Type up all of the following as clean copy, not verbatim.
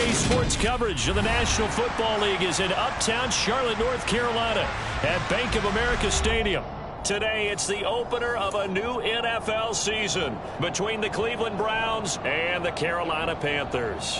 Today's sports coverage of the National Football League is in uptown Charlotte, North Carolina at Bank of America Stadium. Today, it's the opener of a new NFL season between the Cleveland Browns and the Carolina Panthers.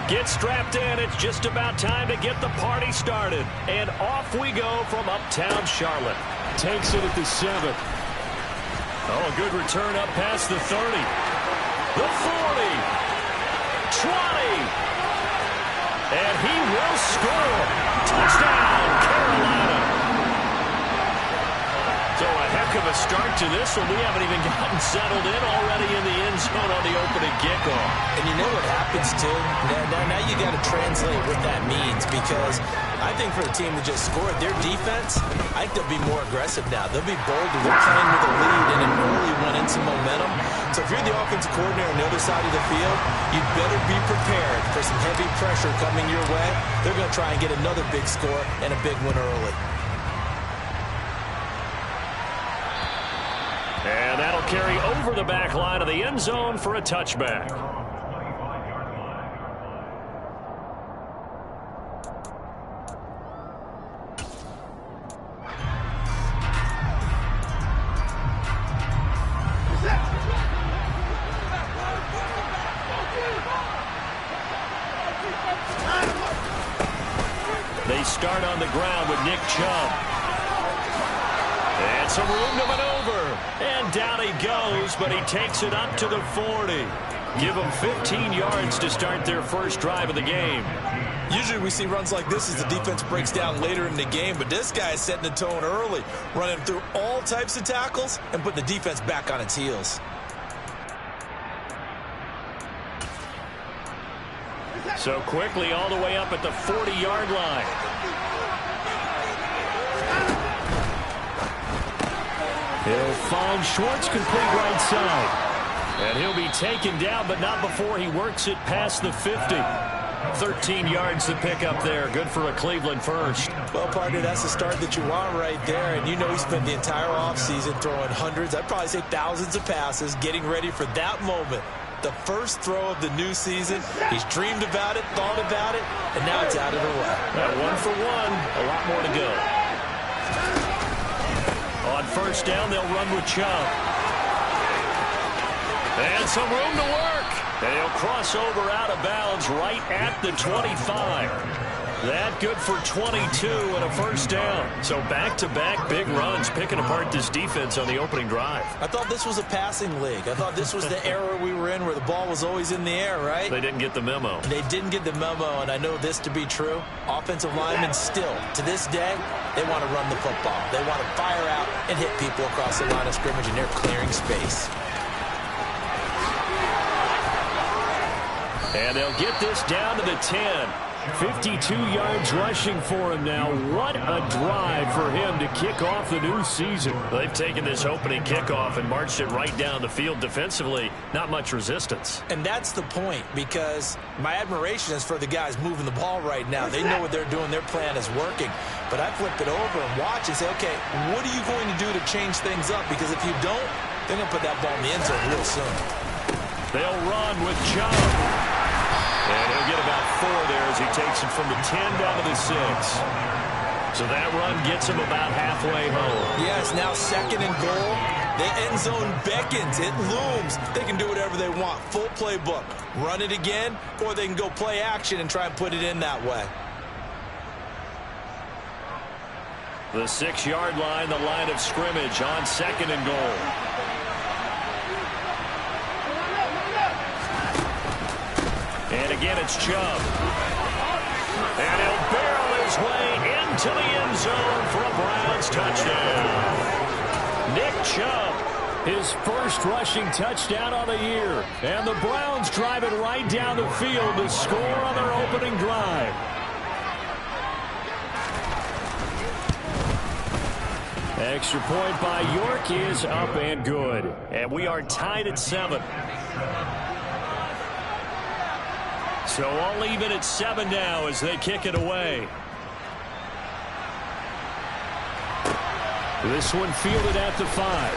Get strapped in. It's just about time to get the party started. And off we go from uptown Charlotte. Takes it at the 7. Oh, a good return up past the 30. The 40. 20. And he will score. Touchdown, Carolina. So a heck of a start to this one. We haven't even gotten settled in already in the end zone on the opening kickoff. And you know what happens, too? Now you got to translate what that means, because I think for the team that just scored, their defense, I think they'll be more aggressive now. They'll be bolder. They're playing with a lead and an early one and some momentum. So if you're the offensive coordinator on the other side of the field, you'd better be prepared for some heavy pressure coming your way. They're going to try and get another big score and a big one early. And that'll carry over the back line of the end zone for a touchback. They start on the ground with Nick Chubb. And some room to maneuver. And down he goes, but he takes it up to the 40. Give them 15 yards to start their first drive of the game. Usually we see runs like this as the defense breaks down later in the game, but this guy is setting the tone early, running through all types of tackles and putting the defense back on its heels. So quickly all the way up at the 40-yard line. He'll find Schwartz complete right side. And he'll be taken down, but not before he works it past the 50. 13 yards to pick up there. Good for a Cleveland first. Well, partner, that's the start that you want right there. And you know he spent the entire offseason throwing hundreds, I'd probably say thousands of passes, getting ready for that moment. The first throw of the new season. He's dreamed about it, thought about it, and now it's out of the way. That 1 for 1, a lot more to go. On first down, they'll run with Chubb. And some room to work. And he'll cross over out of bounds right at the 25. That good for 22 and a first down. So back-to-back big runs, picking apart this defense on the opening drive. I thought this was a passing league. I thought this was the era we were in where the ball was always in the air, right? They didn't get the memo. They didn't get the memo, and I know this to be true. Offensive linemen still, to this day, they want to run the football. They want to fire out and hit people across the line of scrimmage, and they're clearing space. And they'll get this down to the 10. 52 yards rushing for him now. What a drive for him to kick off the new season. They've taken this opening kickoff and marched it right down the field defensively. Not much resistance. And that's the point, because my admiration is for the guys moving the ball right now. They know what they're doing. Their plan is working. But I flip it over and watch and say, okay, what are you going to do to change things up? Because if you don't, they're going to put that ball in the end zone real soon. They'll run with Chubb. And he'll get about 4 there as he takes it from the 10 down to the 6. So that run gets him about halfway home. Yeah, it's now 2nd and goal. The end zone beckons. It looms. They can do whatever they want. Full playbook. Run it again, or they can go play action and try and put it in that way. The 6-yard line, the line of scrimmage on 2nd and goal. And again, it's Chubb. And he'll barrel his way into the end zone for a Browns touchdown. Nick Chubb, his first rushing touchdown on the year. And the Browns drive it right down the field to score on their opening drive. Extra point by York is up and good. And we are tied at 7. So all even at 7 now as they kick it away. This one fielded at the 5.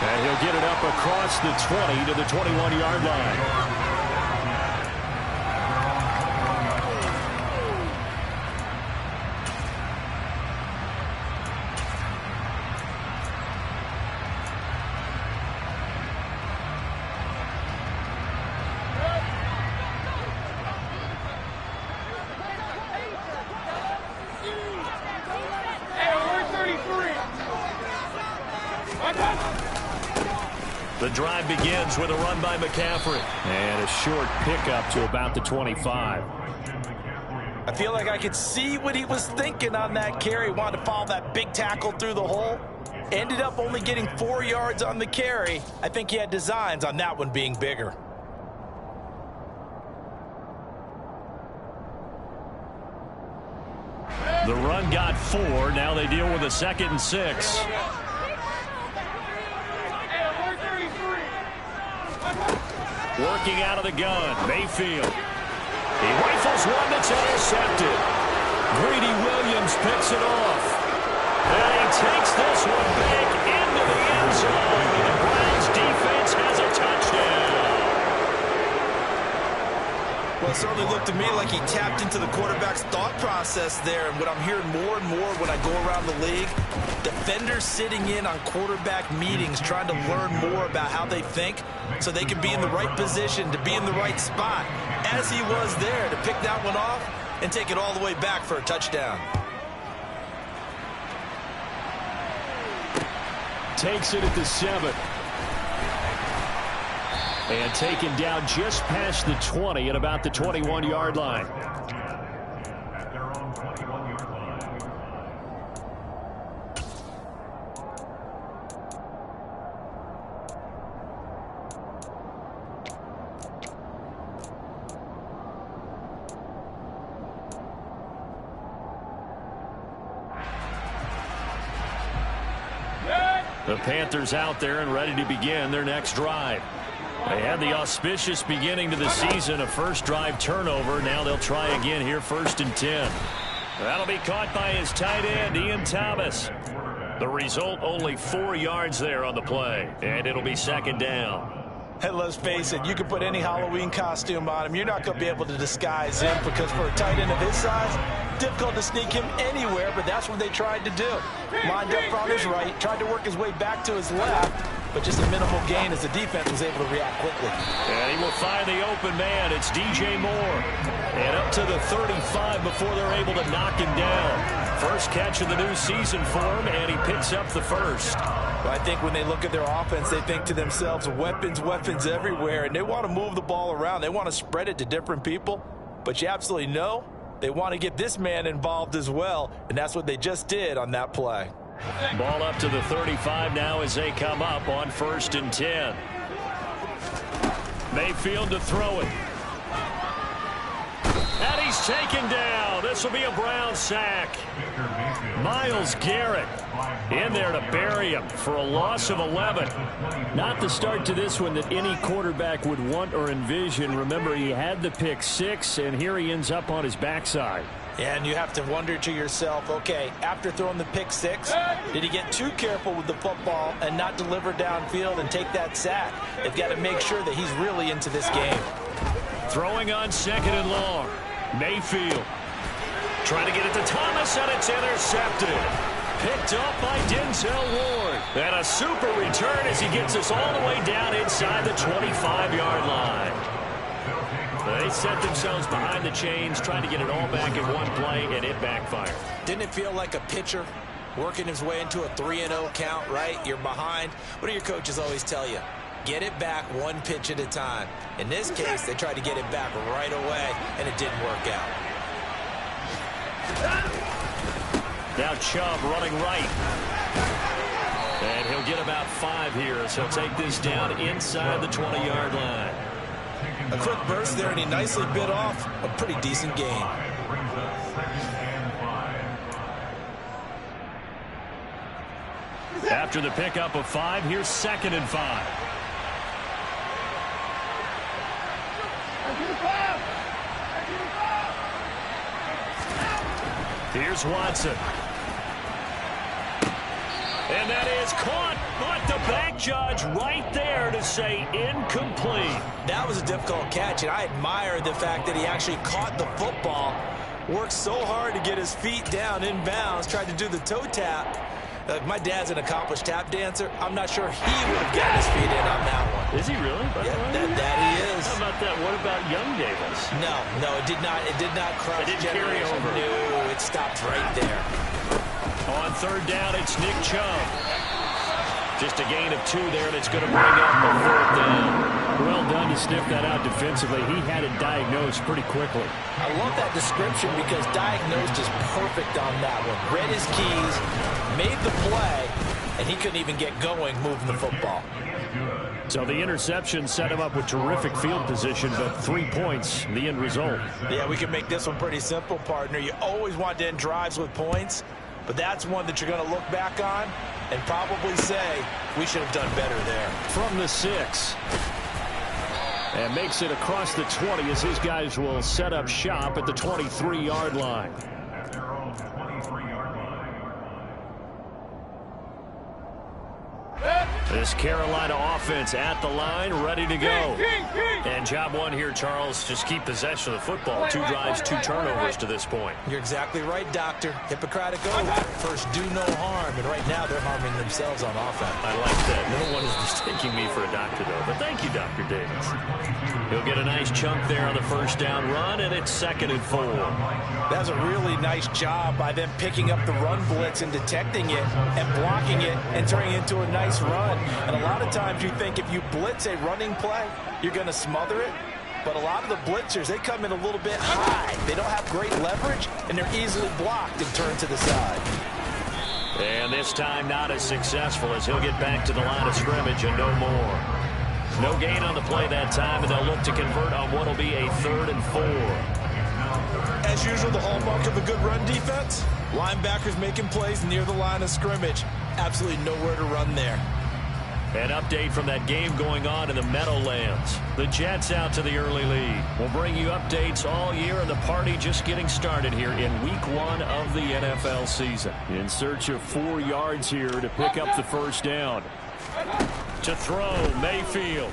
And he'll get it up across the 20 to the 21-yard line. The drive begins with a run by McCaffrey. And a short pickup to about the 25. I feel like I could see what he was thinking on that carry. Wanted to follow that big tackle through the hole. Ended up only getting 4 yards on the carry. I think he had designs on that one being bigger. The run got 4. Now they deal with a 2nd and 6. Working out of the gun, Mayfield. He rifles one that's intercepted. Greedy Williams picks it off. And he takes this one back into the end zone. The Browns defense has a touchdown. Well, it certainly looked to me like he tapped into the quarterback's thought process there. And what I'm hearing more and more when I go around the league, defenders sitting in on quarterback meetings trying to learn more about how they think so they can be in the right position, to be in the right spot, as he was there to pick that one off and take it all the way back for a touchdown. Takes it at the 7. And taken down just past the 20 at about the 21-yard line. The Panthers out there and ready to begin their next drive. They had the auspicious beginning to the season, a first drive turnover. Now they'll try again here, 1st and 10. That'll be caught by his tight end, Ian Thomas. The result, only 4 yards there on the play, and it'll be 2nd down. And let's face it, you can put any Halloween costume on him. You're not going to be able to disguise him because for a tight end of his size, difficult to sneak him anywhere, but that's what they tried to do. Lined up on his right, tried to work his way back to his left, but just a minimal gain as the defense was able to react quickly. And he will find the open man. It's DJ Moore. And up to the 35 before they're able to knock him down. First catch of the new season for him, and he picks up the first. Well, I think when they look at their offense, they think to themselves, weapons, weapons everywhere, and they want to move the ball around. They want to spread it to different people, but you absolutely know they want to get this man involved as well, and that's what they just did on that play. Ball up to the 35 now as they come up on 1st and 10. Mayfield to throw it. And he's taken down. This will be a Brown sack. Myles Garrett in there to bury him for a loss of 11. Not the start to this one that any quarterback would want or envision. Remember, he had the pick 6, and here he ends up on his backside. And you have to wonder to yourself, okay, after throwing the pick 6, did he get too careful with the football and not deliver downfield and take that sack? They've got to make sure that he's really into this game. Throwing on 2nd and long. Mayfield trying to get it to Thomas, and it's intercepted. Picked up by Denzel Ward. And a super return as he gets us all the way down inside the 25-yard line. They set themselves behind the chains, trying to get it all back in one play, and it backfired. Didn't it feel like a pitcher working his way into a 3-0 count, right? You're behind. What do your coaches always tell you? Get it back one pitch at a time. In this case, they tried to get it back right away, and it didn't work out. Now Chubb running right. And he'll get about 5 here, so he'll take this down inside the 20-yard line. A quick burst there, and he nicely bit off a pretty decent gain. After the pickup of 5, here's 2nd and 5. Here's Watson. And that is caught, but the back judge right there to say incomplete. That was a difficult catch, and I admire the fact that he actually caught the football, worked so hard to get his feet down in bounds, tried to do the toe tap. My dad's an accomplished tap dancer. I'm not sure he would have gotten his feet in on that one. Is he really? Yeah, that he is. How about that? What about Young Davis? No, it did not. It did not cross. It didn't carry over. No, it stopped right there. On 3rd down, it's Nick Chubb. Just a gain of 2 there, and it's going to bring up a 4th down. Well done to sniff that out defensively. He had it diagnosed pretty quickly. I love that description because diagnosed is perfect on that one. Read his keys, made the play, and he couldn't even get going moving the football. So the interception set him up with terrific field position, but 3 points, the end result. Yeah, we can make this one pretty simple, partner. You always want to end drives with points, but that's one that you're going to look back on and probably say, we should have done better there. From the 6. And makes it across the 20 as his guys will set up shop at the 23-yard line. This Carolina offense at the line, ready to go. And job one here, Charles, just keep possession of the football. 2 drives, 2 turnovers to this point. You're exactly right, Doctor. Hippocratic oath. First, do no harm. And right now, they're harming themselves on offense. I like that. No one is mistaking me for a doctor, though. But thank you, Dr. Davis. He'll get a nice chunk there on the 1st down run, and it's 2nd and 4. That was a really nice job by them picking up the run blitz and detecting it and blocking it and turning it into a nice run. And a lot of times you think if you blitz a running play, you're going to smother it. But a lot of the blitzers, they come in a little bit high. They don't have great leverage, and they're easily blocked and turned to the side. And this time not as successful as he'll get back to the line of scrimmage and no more. No gain on the play that time, and they'll look to convert on what will be a 3rd and 4. As usual, the hallmark of a good run defense, linebackers making plays near the line of scrimmage. Absolutely nowhere to run there. An update from that game going on in the Meadowlands. The Jets out to the early lead. We'll bring you updates all year, and the party just getting started here in Week 1 of the NFL season. In search of 4 yards here to pick up the 1st down. To throw, Mayfield.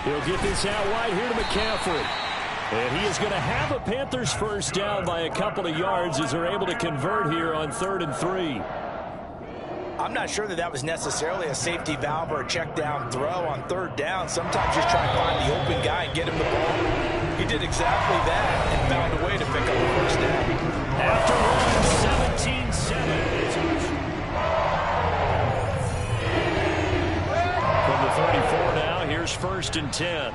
He'll get this out wide here to McCaffrey. And he is going to have a Panthers 1st down by a couple of yards as they're able to convert here on 3rd and 3. I'm not sure that was necessarily a safety valve or a check down throw on 3rd down. Sometimes just try and find the open guy and get him the ball. He did exactly that and found a way to pick up the 1st down. After one, 17-7. From the 34 now, here's 1st and 10.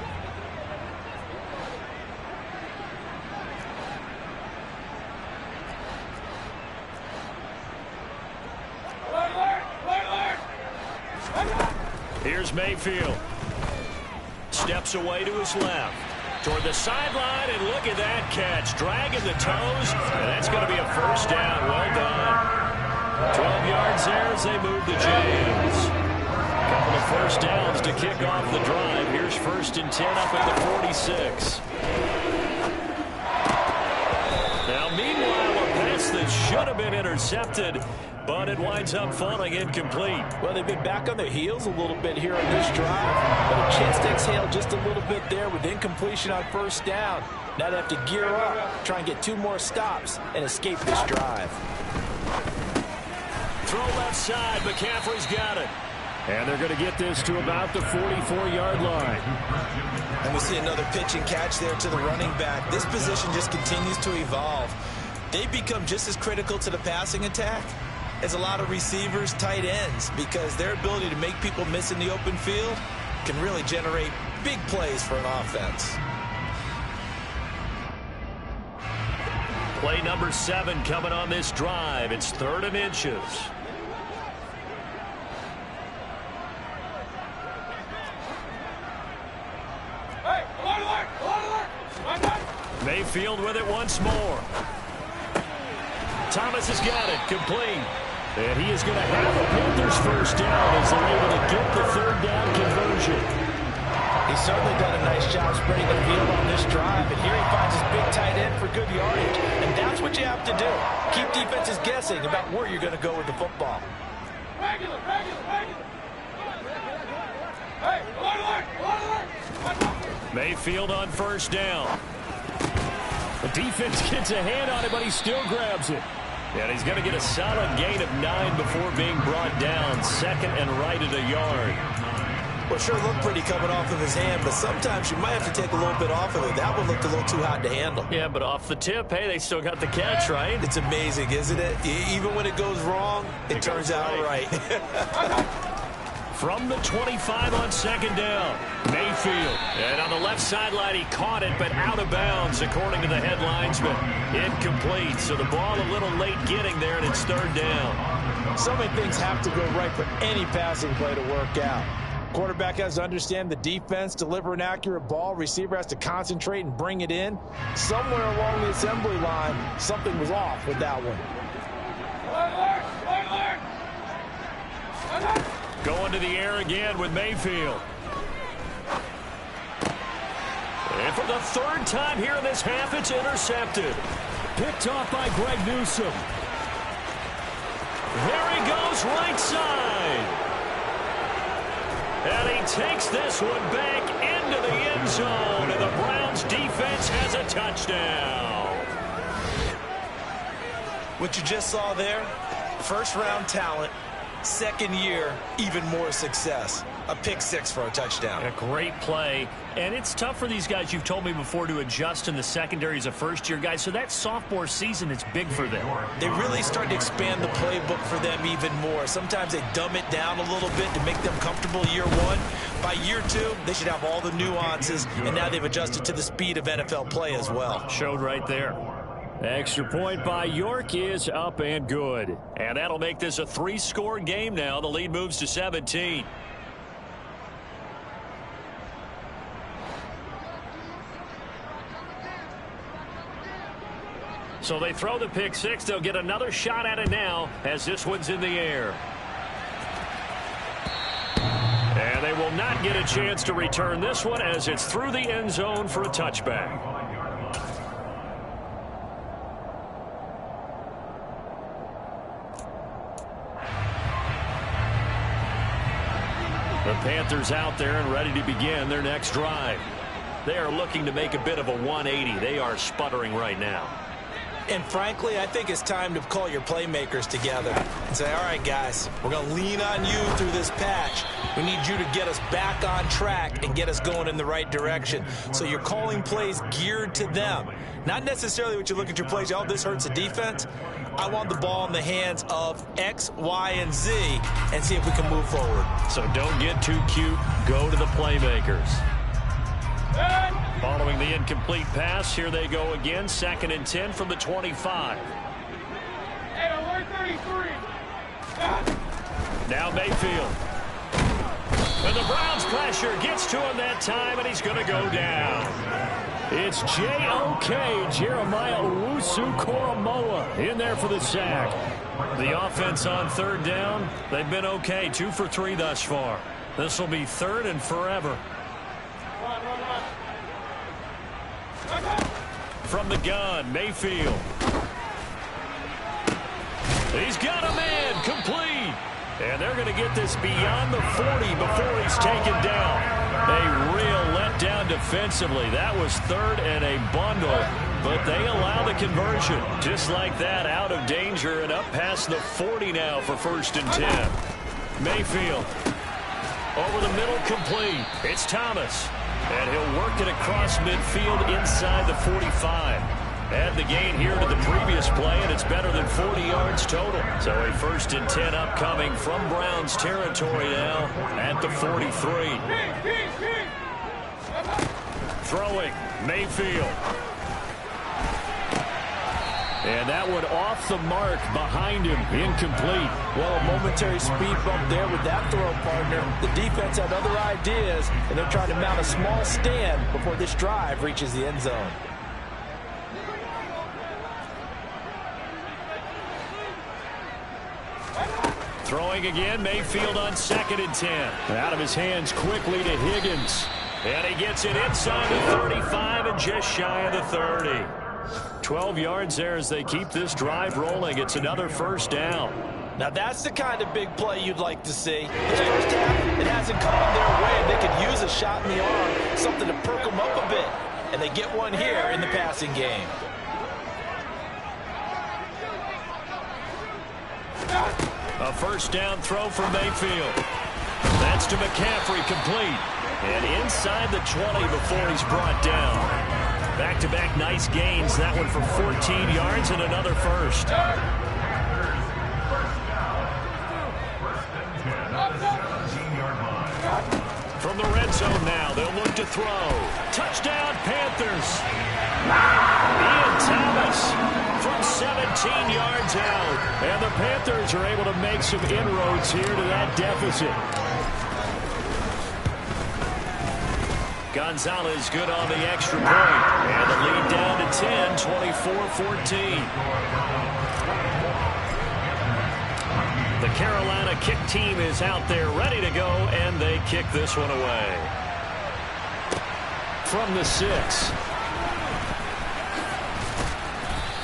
Here's Mayfield. Steps away to his left. Toward the sideline, and look at that catch. Dragging the toes, and that's going to be a 1st down. Well done. 12 yards there as they move the chains. A couple of 1st downs to kick off the drive. Here's 1st and 10 up at the 46. Now, meanwhile, a pass that should have been intercepted, but it winds up falling incomplete. Well, they've been back on their heels a little bit here on this drive, but a chance to exhale just a little bit there with incompletion on 1st down. Now they have to gear up, try and get 2 more stops, and escape this drive. Throw left side. McCaffrey's got it. And they're going to get this to about the 44-yard line. And we see another pitch and catch there to the running back. This position just continues to evolve. They become just as critical to the passing attack as a lot of receivers, tight ends, because their ability to make people miss in the open field can really generate big plays for an offense. Play number 7 coming on this drive. It's 3rd and inches. Mayfield with it once more. Thomas has got it, complete. And he is going to have the Panthers first down as they're able to get the third down conversion. He's certainly done a nice job spreading the field on this drive, and here he finds his big tight end for good yardage. And that's what you have to do. Keep defenses guessing about where you're going to go with the football. Mayfield on first down. The defense gets a hand on it, but he still grabs it. And he's going to get a solid gain of 9 before being brought down. Second and right at a yard. Well, sure looked pretty coming off of his hand, but sometimes you might have to take a little bit off of it. That one looked a little too hot to handle. Yeah, but off the tip, hey, they still got the catch, right? It's amazing, isn't it? Even when it goes wrong, it turns out right. From the 25 on second down, Mayfield. And on the left sideline, he caught it, but out of bounds, according to the head linesman. Incomplete, so the ball a little late getting there, and it's third down. So many things have to go right for any passing play to work out. Quarterback has to understand the defense, deliver an accurate ball. Receiver has to concentrate and bring it in. Somewhere along the assembly line, something was off with that one. Going to the air again with Mayfield. And for the third time here in this half, it's intercepted. Picked off by Greg Newsome. There he goes, right side. And he takes this one back into the end zone, and the Browns defense has a touchdown. What you just saw there, first-round talent, second year, even more success. A pick six for a touchdown. A great play. And it's tough for these guys, you've told me before, to adjust in the secondary as a first-year guy. So that sophomore season is big for them. They really start to expand the playbook for them even more. Sometimes they dumb it down a little bit to make them comfortable year one. By year two, they should have all the nuances, and now they've adjusted to the speed of NFL play as well. Showed right there. Extra point by York is up and good. And that'll make this a 3-score game now. The lead moves to 17. So they throw the pick six. They'll get another shot at it now as this one's in the air. And they will not get a chance to return this one as it's through the end zone for a touchback. The Panthers out there and ready to begin their next drive. They are looking to make a bit of a 180. They are sputtering right now. And frankly, I think it's time to call your playmakers together and say, all right, guys, we're going to lean on you through this patch. We need you to get us back on track and get us going in the right direction. So you're calling plays geared to them. Not necessarily what you look at your plays, oh, this hurts the defense. I want the ball in the hands of X, Y, and Z and see if we can move forward. So don't get too cute. Go to the playmakers. Following the incomplete pass, here they go again. 2nd and 10 from the 25. Now Mayfield. And the Browns pressure gets to him that time, and he's going to go down. It's J.O.K. Jeremiah Owusu-Koramoah in there for the sack. The offense on third down, they've been okay. 2 for 3 thus far. This will be third and forever. From the gun, Mayfield. He's got a man, complete. And they're going to get this beyond the 40 before he's taken down. A real letdown defensively. That was third and a bundle, but they allow the conversion. Just like that, out of danger and up past the 40 now for 1st and 10. Mayfield. Over the middle, complete. It's Thomas. And he'll work it across midfield inside the 45. Add the gain here to the previous play, and it's better than 40 yards total. So a 1st and 10 upcoming from Browns territory now at the 43. Throwing, Mayfield. And that one off the mark behind him, incomplete. Well, a momentary speed bump there with that throw, partner. The defense had other ideas, and they're trying to mount a small stand before this drive reaches the end zone. throwing again. Mayfield on 2nd and 10. Out of his hands quickly to Higgins. And he gets it inside the 35 and just shy of the 30. 12 yards there as they keep this drive rolling. It's another first down. Now that's the kind of big play you'd like to see. The first half, it hasn't gone their way. They could use a shot in the arm, something to perk them up a bit. And they get one here in the passing game. A first down throw for Mayfield. That's to McCaffrey, complete. And inside the 20 before he's brought down. Back-to-back nice gains. That one for 14 yards and another first. From the red zone now, they'll look to throw. Touchdown, Panthers. Ian Thomas from 17 yards out. And the Panthers are able to make some inroads here to that deficit. Gonzalez good on the extra point. And the lead down to 10, 24-14. The Carolina kick team is out there ready to go, and they kick this one away. From the 6.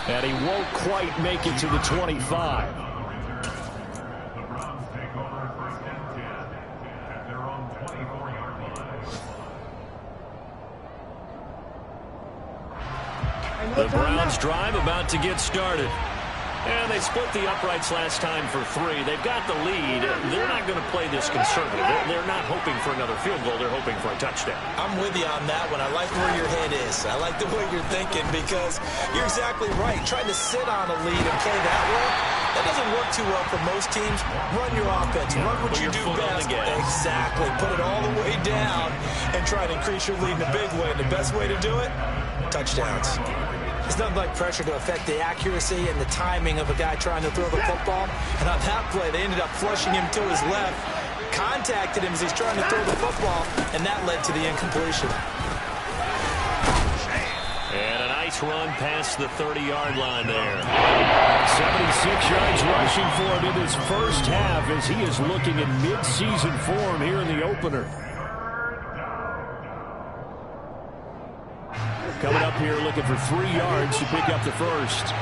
And he won't quite make it to the 25. The Browns drive about to get started. And they split the uprights last time for 3. They've got the lead. They're not going to play this conservative. They're not hoping for another field goal. They're hoping for a touchdown. I'm with you on that one. I like where your head is. I like the way you're thinking because you're exactly right. Trying to sit on a lead and play that way, that doesn't work too well for most teams. Run your offense. Run what you do best. Exactly. Put it all the way down and try to increase your lead in a big way. And the best way to do it, touchdowns. There's nothing like pressure to affect the accuracy and the timing of a guy trying to throw the football. And on that play, they ended up flushing him to his left, contacted him as he's trying to throw the football, and that led to the incompletion. And a nice run past the 30-yard line there. 76 yards rushing for him in his first half as he is looking in mid-season form here in the opener. Coming up here looking for 3 yards to pick up the first.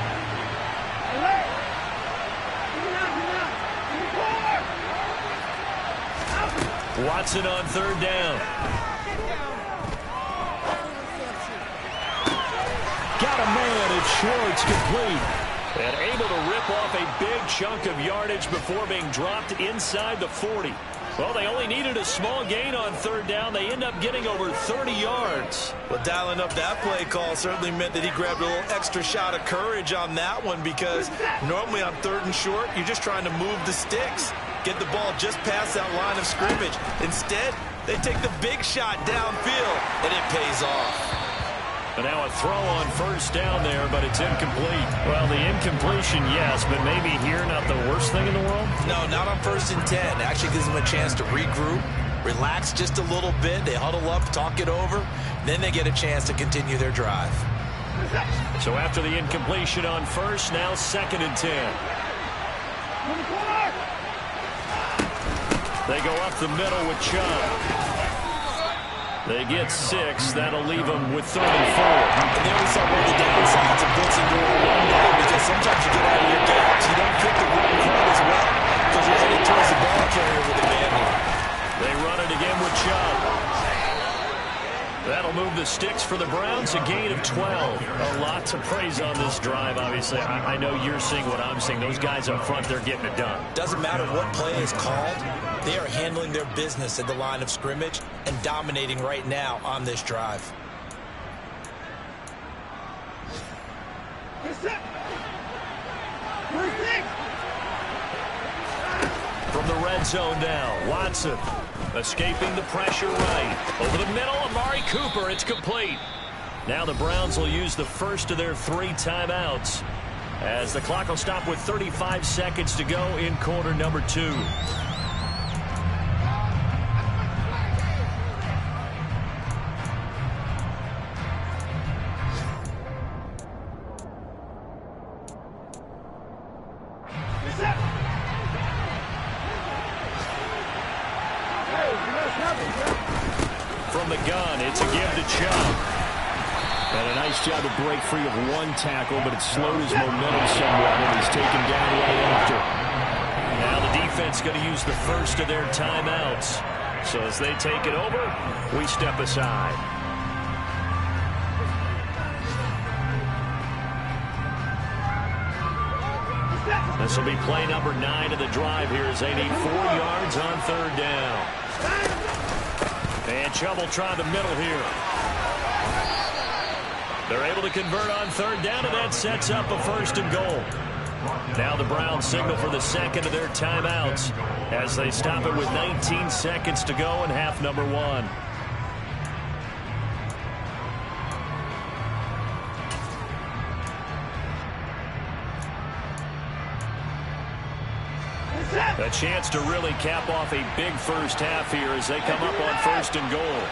Watson on 3rd down. Got a man. It's Schwartz, complete. And able to rip off a big chunk of yardage before being dropped inside the 40. Well, they only needed a small gain on 3rd down. They end up getting over 30 yards. Well, dialing up that play call certainly meant that he grabbed a little extra shot of courage on that one because normally on 3rd and short, you're just trying to move the sticks, get the ball just past that line of scrimmage. Instead, they take the big shot downfield, and it pays off. And now a throw on 1st down there, but it's incomplete. Well, the incompletion, yes, but maybe here not the worst thing in the world? No, not on 1st and 10. Actually gives them a chance to regroup, relax just a little bit. They huddle up, talk it over. Then they get a chance to continue their drive. So after the incompletion on 1st, now 2nd and 10. They go up the middle with Chubb. They get 6. That'll leave them with 34. And there we saw one of the downsides of blitzing during a run game because sometimes you get out of your gaps. You don't get the run quite as well because you're headed towards the ball carrier with the man here. They run it again with Chubb. That'll move the sticks for the Browns, a gain of 12. A lot to praise on this drive, obviously. I know you're seeing what I'm seeing. Those guys up front, they're getting it done. Doesn't matter what play is called. They are handling their business at the line of scrimmage and dominating right now on this drive. From the red zone now, Watson escaping the pressure right. Over the middle, Amari Cooper, it's complete. Now the Browns will use the first of their 3 timeouts as the clock will stop with 35 seconds to go in quarter number 2. From the gun, it's a give to Chubb. And a nice job to break free of one tackle, but it slowed his momentum somewhat, and he's taken down right after. Now the defense going to use the first of their timeouts. So as they take it over, we step aside. This will be play number 9 of the drive here as they need 4 yards on third down. And Chubb will try the middle here. They're able to convert on third down, and that sets up a 1st and goal. Now the Browns signal for the second of their timeouts as they stop it with 19 seconds to go in half number 1. A chance to really cap off a big first half here as they come up on 1st and goal.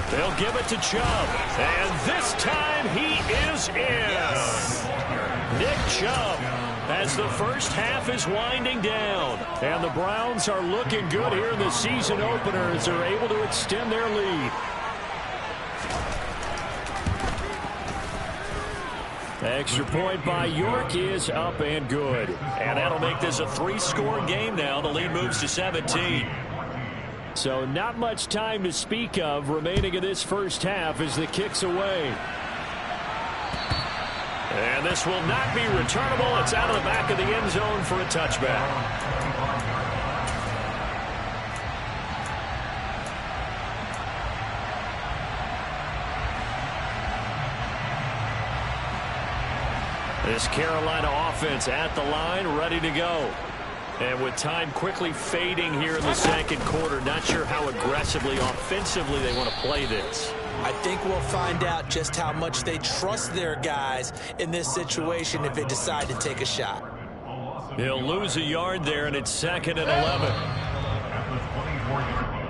They'll give it to Chubb. And this time he is in. Nick Chubb as the first half is winding down. And the Browns are looking good here in the season opener as they're able to extend their lead. Extra point by York is up and good. And that'll make this a 3-score game now. The lead moves to 17. So not much time to speak of remaining in this first half as the kick's away. And this will not be returnable. It's out of the back of the end zone for a touchback. This Carolina offense at the line, ready to go. And with time quickly fading here in the second quarter, not sure how aggressively, offensively they want to play this. I think we'll find out just how much they trust their guys in this situation if they decide to take a shot. He'll lose a yard there, and it's 2nd and 11.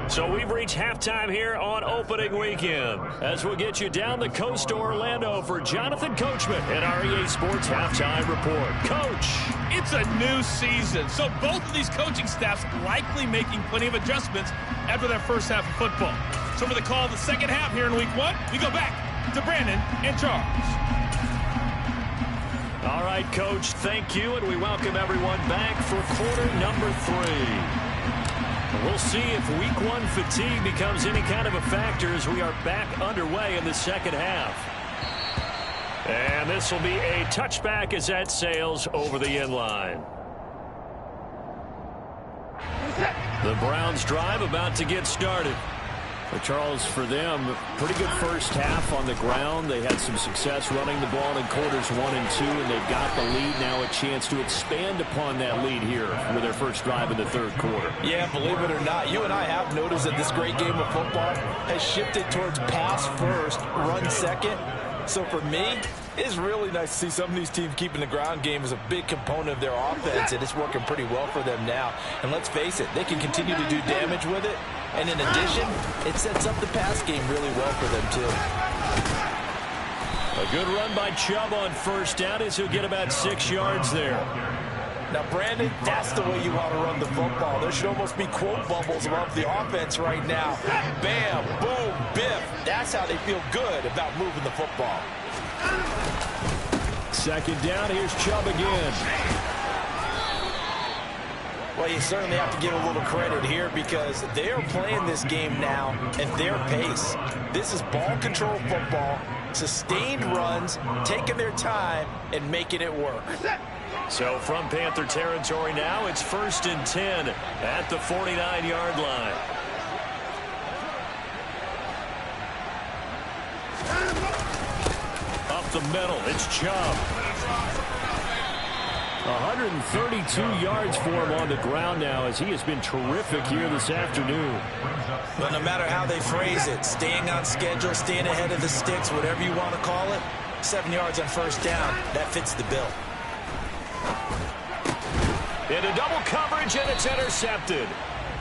So we've reached halftime here on opening weekend as we'll get you down the coast to Orlando for Jonathan Coachman and our EA Sports Halftime Report. Coach. It's a new season, so both of these coaching staffs likely making plenty of adjustments after their first half of football. So for the call of the second half here in week 1, we go back to Brandon and Charles. All right, Coach, thank you, and we welcome everyone back for quarter number 3. We'll see if week 1 fatigue becomes any kind of a factor as we are back underway in the second half. And this will be a touchback as that sails over the end line. The Browns drive about to get started. Well, Charles, for them, pretty good first half on the ground. They had some success running the ball in quarters 1 and 2, and they've got the lead now, a chance to expand upon that lead here with their first drive in the third quarter. Yeah, believe it or not, you and I have noticed that this great game of football has shifted towards pass first, run second. So for me, it's really nice to see some of these teams keeping the ground game as a big component of their offense, and it's working pretty well for them now. And let's face it, they can continue to do damage with it. And in addition, it sets up the pass game really well for them, too. A good run by Chubb on first down as he'll get about 6 yards there. Now, Brandon, that's the way you want to run the football. There should almost be quote bubbles above the offense right now. Bam, boom, biff. That's how they feel good about moving the football. Second down, here's Chubb again. Well, you certainly have to give a little credit here because they are playing this game now at their pace. This is ball control football, sustained runs, taking their time, and making it work. So from Panther territory now, it's 1st and 10 at the 49-yard line. Up the middle, it's Chubb. 132 yards for him on the ground now as he has been terrific here this afternoon. But no matter how they phrase it, staying on schedule, staying ahead of the sticks, whatever you want to call it, 7 yards on first down, that fits the bill. Into double coverage, and it's intercepted.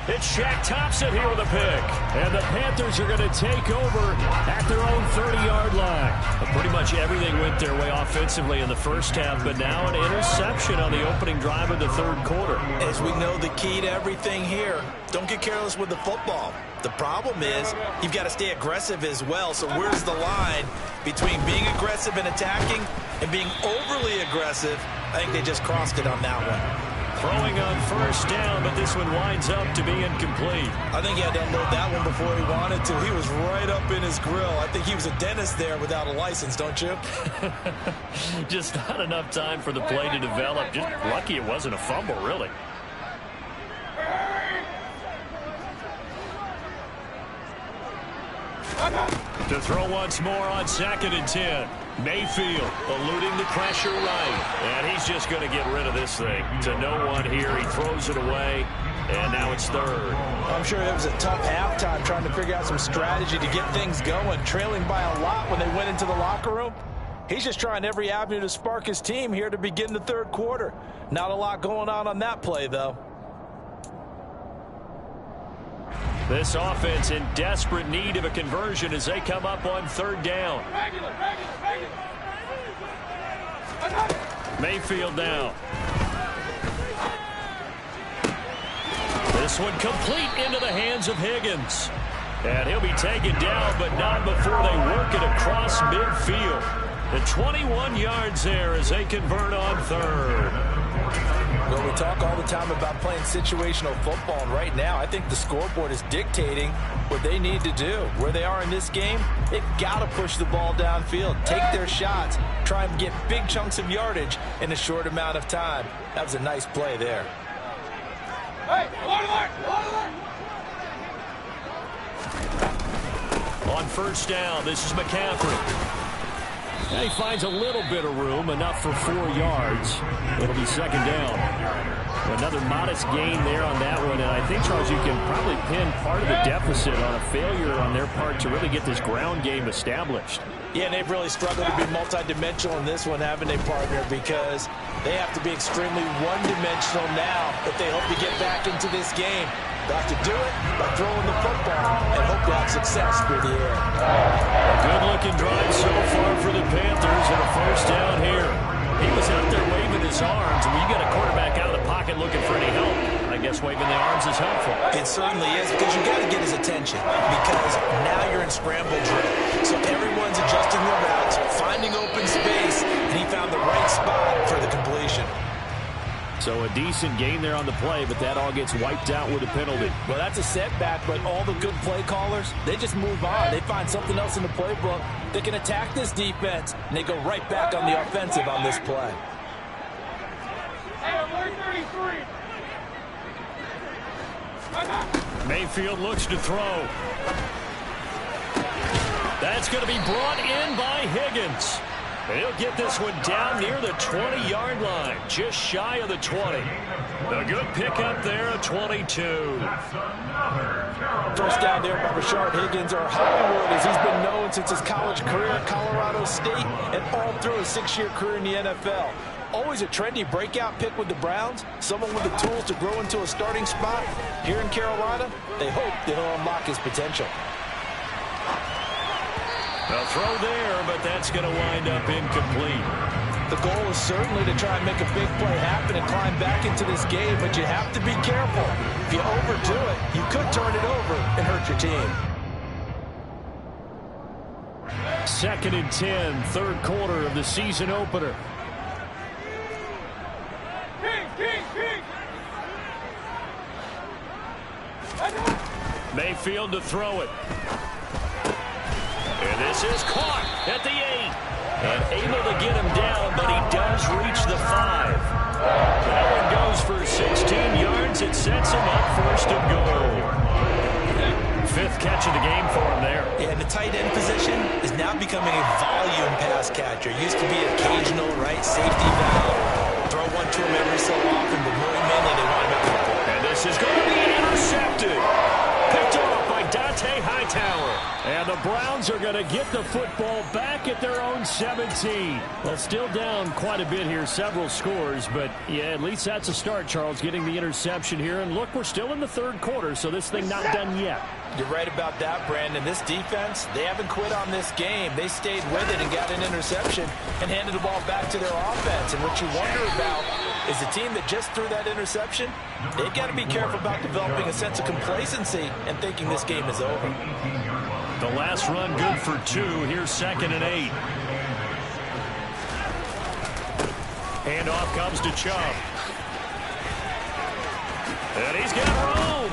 It's Shaq Thompson here with a pick. And the Panthers are going to take over at their own 30-yard line. But pretty much everything went their way offensively in the first half, but now an interception on the opening drive of the third quarter. As we know, the key to everything here, don't get careless with the football. The problem is you've got to stay aggressive as well. So where's the line between being aggressive and attacking and being overly aggressive? I think they just crossed it on that one. Throwing on first down, but this one winds up to be incomplete. I think he had to unload that one before he wanted to. He was right up in his grill. I think he was a dentist there without a license, don't you? Just not enough time for the play to develop. Just lucky it wasn't a fumble, really. To throw once more on 2nd and 10. Mayfield eluding the pressure right. And he's just going to get rid of this thing. To no one here. He throws it away. And now it's third. I'm sure it was a tough halftime trying to figure out some strategy to get things going. Trailing by a lot when they went into the locker room. He's just trying every avenue to spark his team here to begin the third quarter. Not a lot going on that play, though. This offense in desperate need of a conversion as they come up on third down. Mayfield now. This one complete into the hands of Higgins. And he'll be taken down, but not before they work it across midfield. The 21 yards there as they convert on third. Well, we talk all the time about playing situational football, and right now I think the scoreboard is dictating what they need to do. Where they are in this game, they've got to push the ball downfield, take their shots, try and get big chunks of yardage in a short amount of time. That was a nice play there. Hey, on first down, this is McCaffrey. And he finds a little bit of room, enough for 4 yards. It'll be second down. Another modest gain there on that one, and I think, Charles, you can probably pin part of the deficit on a failure on their part to really get this ground game established. Yeah, and they've really struggled to be multidimensional in this one, haven't they, partner? Because they have to be extremely one-dimensional now if they hope to get back into this game. They'll have to do it by throwing the football and hope to have success through the air. A good-looking drive so far for the Panthers and a first down here. He was out there waving his arms. When you get a quarterback out of the pocket looking for any help, I guess waving the arms is helpful. It certainly is, because you got to get his attention, because now you're in scramble drill. So everyone's adjusting their routes, finding open space, and he found the right spot for the completion. So a decent gain there on the play, but that all gets wiped out with a penalty. Well, that's a setback, but all the good play callers, they just move on. They find something else in the playbook. They can attack this defense, and they go right back on the offensive on this play. Mayfield looks to throw. That's going to be brought in by Higgins. And he'll get this one down near the 20-yard line, just shy of the 20. A good pickup there at 22. First down there by Rashard Higgins, or Hollywood, as he's been known since his college career at Colorado State and all through his 6-year career in the NFL. Always a trendy breakout pick with the Browns, someone with the tools to grow into a starting spot. Here in Carolina, they hope that he'll unlock his potential. A throw there, but that's going to wind up incomplete. The goal is certainly to try and make a big play happen and climb back into this game, but you have to be careful. If you overdo it, you could turn it over and hurt your team. 2nd and 10, third quarter of the season opener. Mayfield to throw it. And this is caught at the 8. And able to get him down, but he does reach the 5. That one goes for 16 yards. It sets him up first and goal. 5th catch of the game for him there. Yeah, and the tight end position is now becoming a volume pass catcher. Used to be occasional, right, safety valve. Throw one to him every so often, but more mainly they want him out there. And this is going to be intercepted. Picked off by Dante Hightower. And the the Browns are going to get the football back at their own 17. Well, still down quite a bit here, several scores, but yeah, at least that's a start, Charles, getting the interception here. And look, we're still in the third quarter, so this thing not done yet. You're right about that, Brandon. This defense, they haven't quit on this game. They stayed with it and got an interception and handed the ball back to their offense. And what you wonder about is the team that just threw that interception, they've got to be careful about developing a sense of complacency and thinking this game is over. The last run good for 2. Here's 2nd and 8. Handoff comes to Chubb. And he's got room.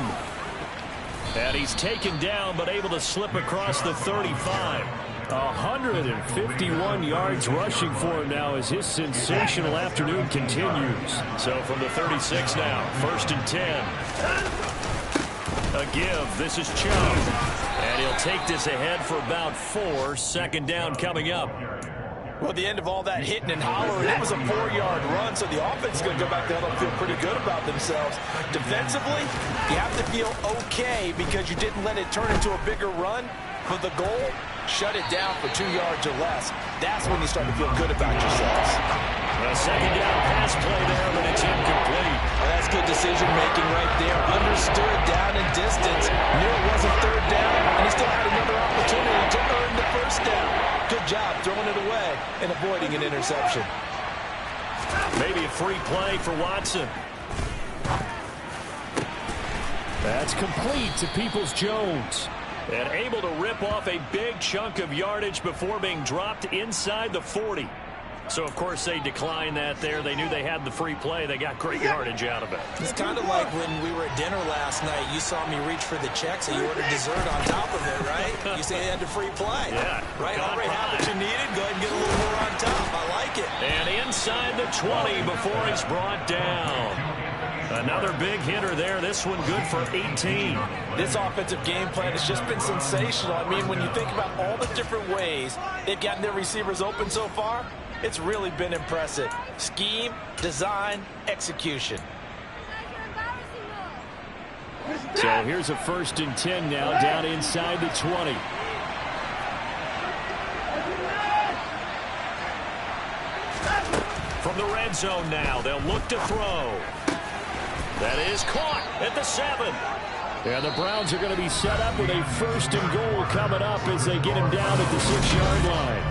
And he's taken down, but able to slip across the 35. 151 yards rushing for him now as his sensational afternoon continues. So from the 36 now, 1st and 10. A give. This is Chubb. And he'll take this ahead for about 4. 2nd down coming up. Well, at the end of all that hitting and hollering, it was a 4-yard run, so the offense is going to go back down and feel pretty good about themselves. Defensively, you have to feel okay because you didn't let it turn into a bigger run. For the goal, shut it down for 2 yards or less. That's when you start to feel good about yourselves. A 2nd down pass play there, but it's incomplete. Well, that's good decision-making right there. Understood down and distance. Knew it wasn't 3rd down, and he still had another opportunity to earn the 1st down. Good job throwing it away and avoiding an interception. Maybe a free play for Watson. That's complete to Peoples-Jones. And able to rip off a big chunk of yardage before being dropped inside the 40. So, of course, they declined that there. They knew they had the free play. They got great yardage out of it. It's kind of like when we were at dinner last night. You saw me reach for the check, so you ordered dessert on top of it, right? You say you had the free play. Yeah. Right? Already had what you needed. Go ahead and get a little more on top. I like it. And inside the 20 before he's brought down. Another big hitter there. This one good for 18. This offensive game plan has just been sensational. I mean, when you think about all the different ways they've gotten their receivers open so far, it's really been impressive. Scheme, design, execution. So here's a 1st and 10 now, down inside the 20. From the red zone now, they'll look to throw. That is caught at the 7. And the Browns are going to be set up with a 1st and goal coming up as they get him down at the 6-yard line.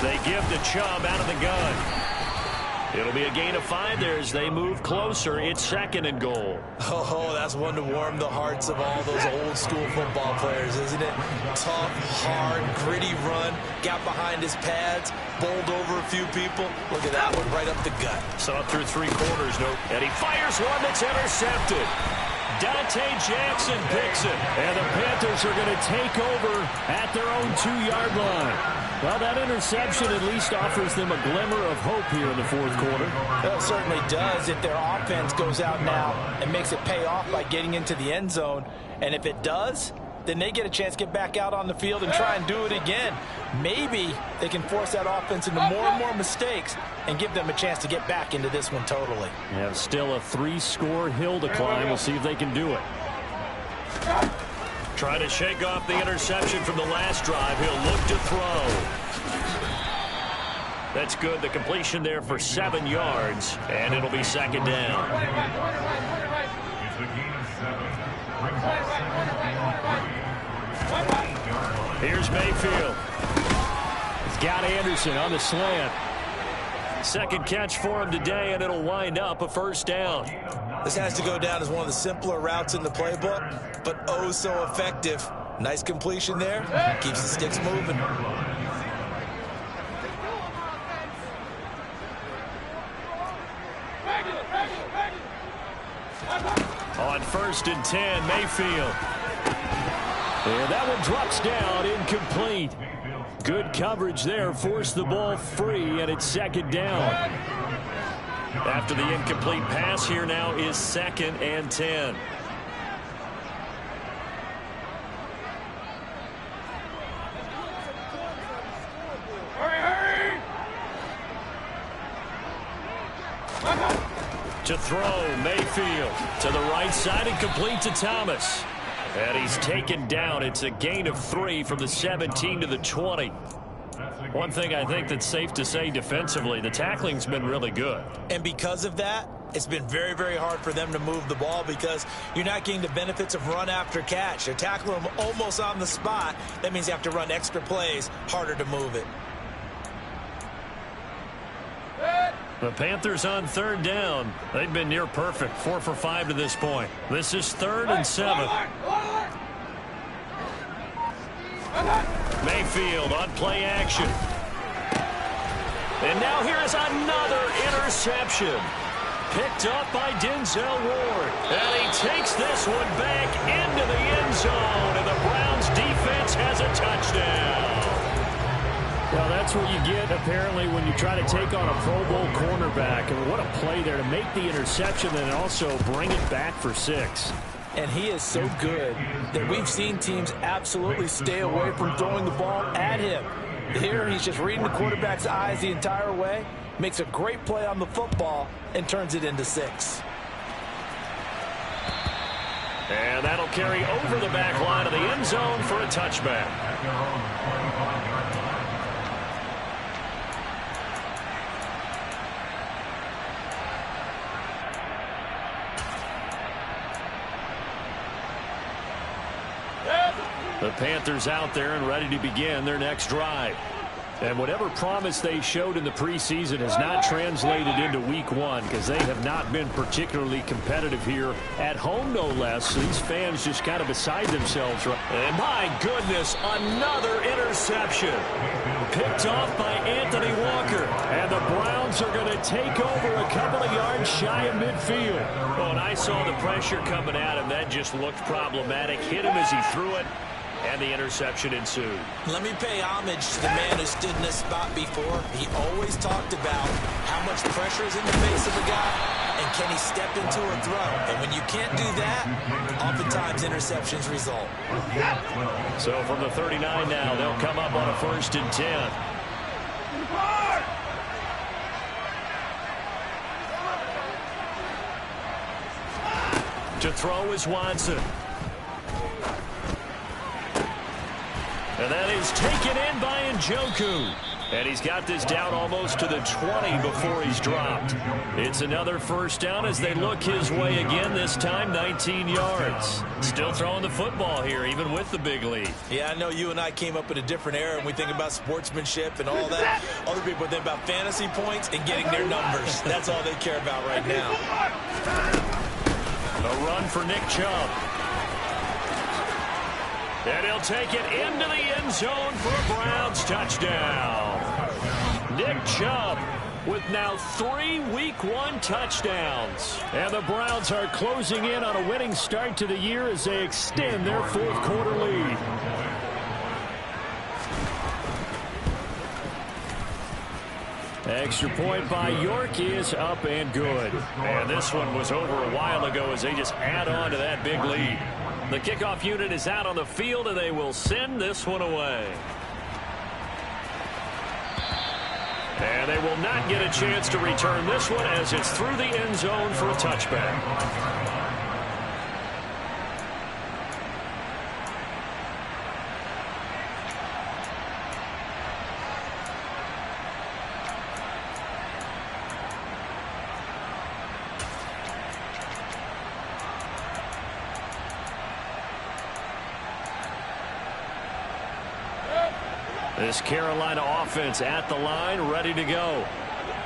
They give to Chubb out of the gun. It'll be a gain of 5 there as they move closer. It's 2nd and goal. Oh, that's one to warm the hearts of all those old-school football players, isn't it? Tough, hard, gritty run. Got behind his pads, bowled over a few people. Look at that one, right up the gut. Saw it through 3 quarters. And he fires one that's intercepted. Dante Jackson picks it. And the Panthers are going to take over at their own 2-yard line. Well, that interception at least offers them a glimmer of hope here in the 4th quarter. Well, it certainly does if their offense goes out now and makes it pay off by getting into the end zone. And if it does, then they get a chance to get back out on the field and try and do it again. Maybe they can force that offense into more and more mistakes and give them a chance to get back into this one totally. Yeah, still a 3-score hill to climb. We'll see if they can do it. Trying to shake off the interception from the last drive. He'll look to throw. That's good. The completion there for 7 yards, and it'll be 2nd down. Here's Mayfield. He's got Anderson on the slant. 2nd catch for him today, and it'll wind up a 1st down. This has to go down as one of the simpler routes in the playbook, but oh so effective. Nice completion there. Keeps the sticks moving. On 1st and 10, Mayfield. And that one drops down, incomplete. Good coverage there, forced the ball free, and it's 2nd down. After the incomplete pass, here now is 2nd and 10. To throw, Mayfield to the right side and complete to Thomas. And he's taken down. It's a gain of 3 from the 17 to the 20. One thing I think that's safe to say defensively, the tackling's been really good. And because of that, it's been very, very hard for them to move the ball because you're not getting the benefits of run after catch. You're tackling them almost on the spot. That means you have to run extra plays, harder to move it. The Panthers on 3rd down. They've been near perfect, 4 for 5 to this point. This is 3rd and 7. Mayfield on play action. And now here is another interception. Picked up by Denzel Ward. And he takes this one back into the end zone. And the Browns defense has a touchdown. Well, that's what you get, apparently, when you try to take on a Pro Bowl cornerback. And what a play there to make the interception and also bring it back for 6. And he is so good that we've seen teams absolutely stay away from throwing the ball at him. Here, he's just reading the quarterback's eyes the entire way, makes a great play on the football, and turns it into 6. And that'll carry over the back line of the end zone for a touchback. The Panthers out there and ready to begin their next drive. And whatever promise they showed in the preseason has not translated into week 1 because they have not been particularly competitive here at home, no less. So these fans just kind of beside themselves. And my goodness, another interception. Picked off by Anthony Walker. And the Browns are going to take over a couple of yards shy of midfield. Oh, and I saw the pressure coming at him. That just looked problematic. Hit him as he threw it. And the interception ensued. Let me pay homage to the man who stood in this spot before. He always talked about how much pressure is in the face of a guy and can he step into a throw. And when you can't do that, oftentimes interceptions result. So from the 39 now, they'll come up on a 1st and 10. To throw is Watson. And that is taken in by Njoku. And he's got this down almost to the 20 before he's dropped. It's another 1st down as they look his way again, this time 19 yards. Still throwing the football here, even with the big lead. Yeah, I know you and I came up in a different era, and we think about sportsmanship and all that. Other people think about fantasy points and getting their numbers. That's all they care about right now. A run for Nick Chubb. And he'll take it into the end zone for a Browns touchdown. Nick Chubb with now 3 Week 1 touchdowns. And the Browns are closing in on a winning start to the year as they extend their 4th quarter lead. Extra point by York is up and good. And this one was over a while ago as they just add on to that big lead. The kickoff unit is out on the field, and they will send this one away. And they will not get a chance to return this one as it's through the end zone for a touchback. This Carolina offense at the line, ready to go.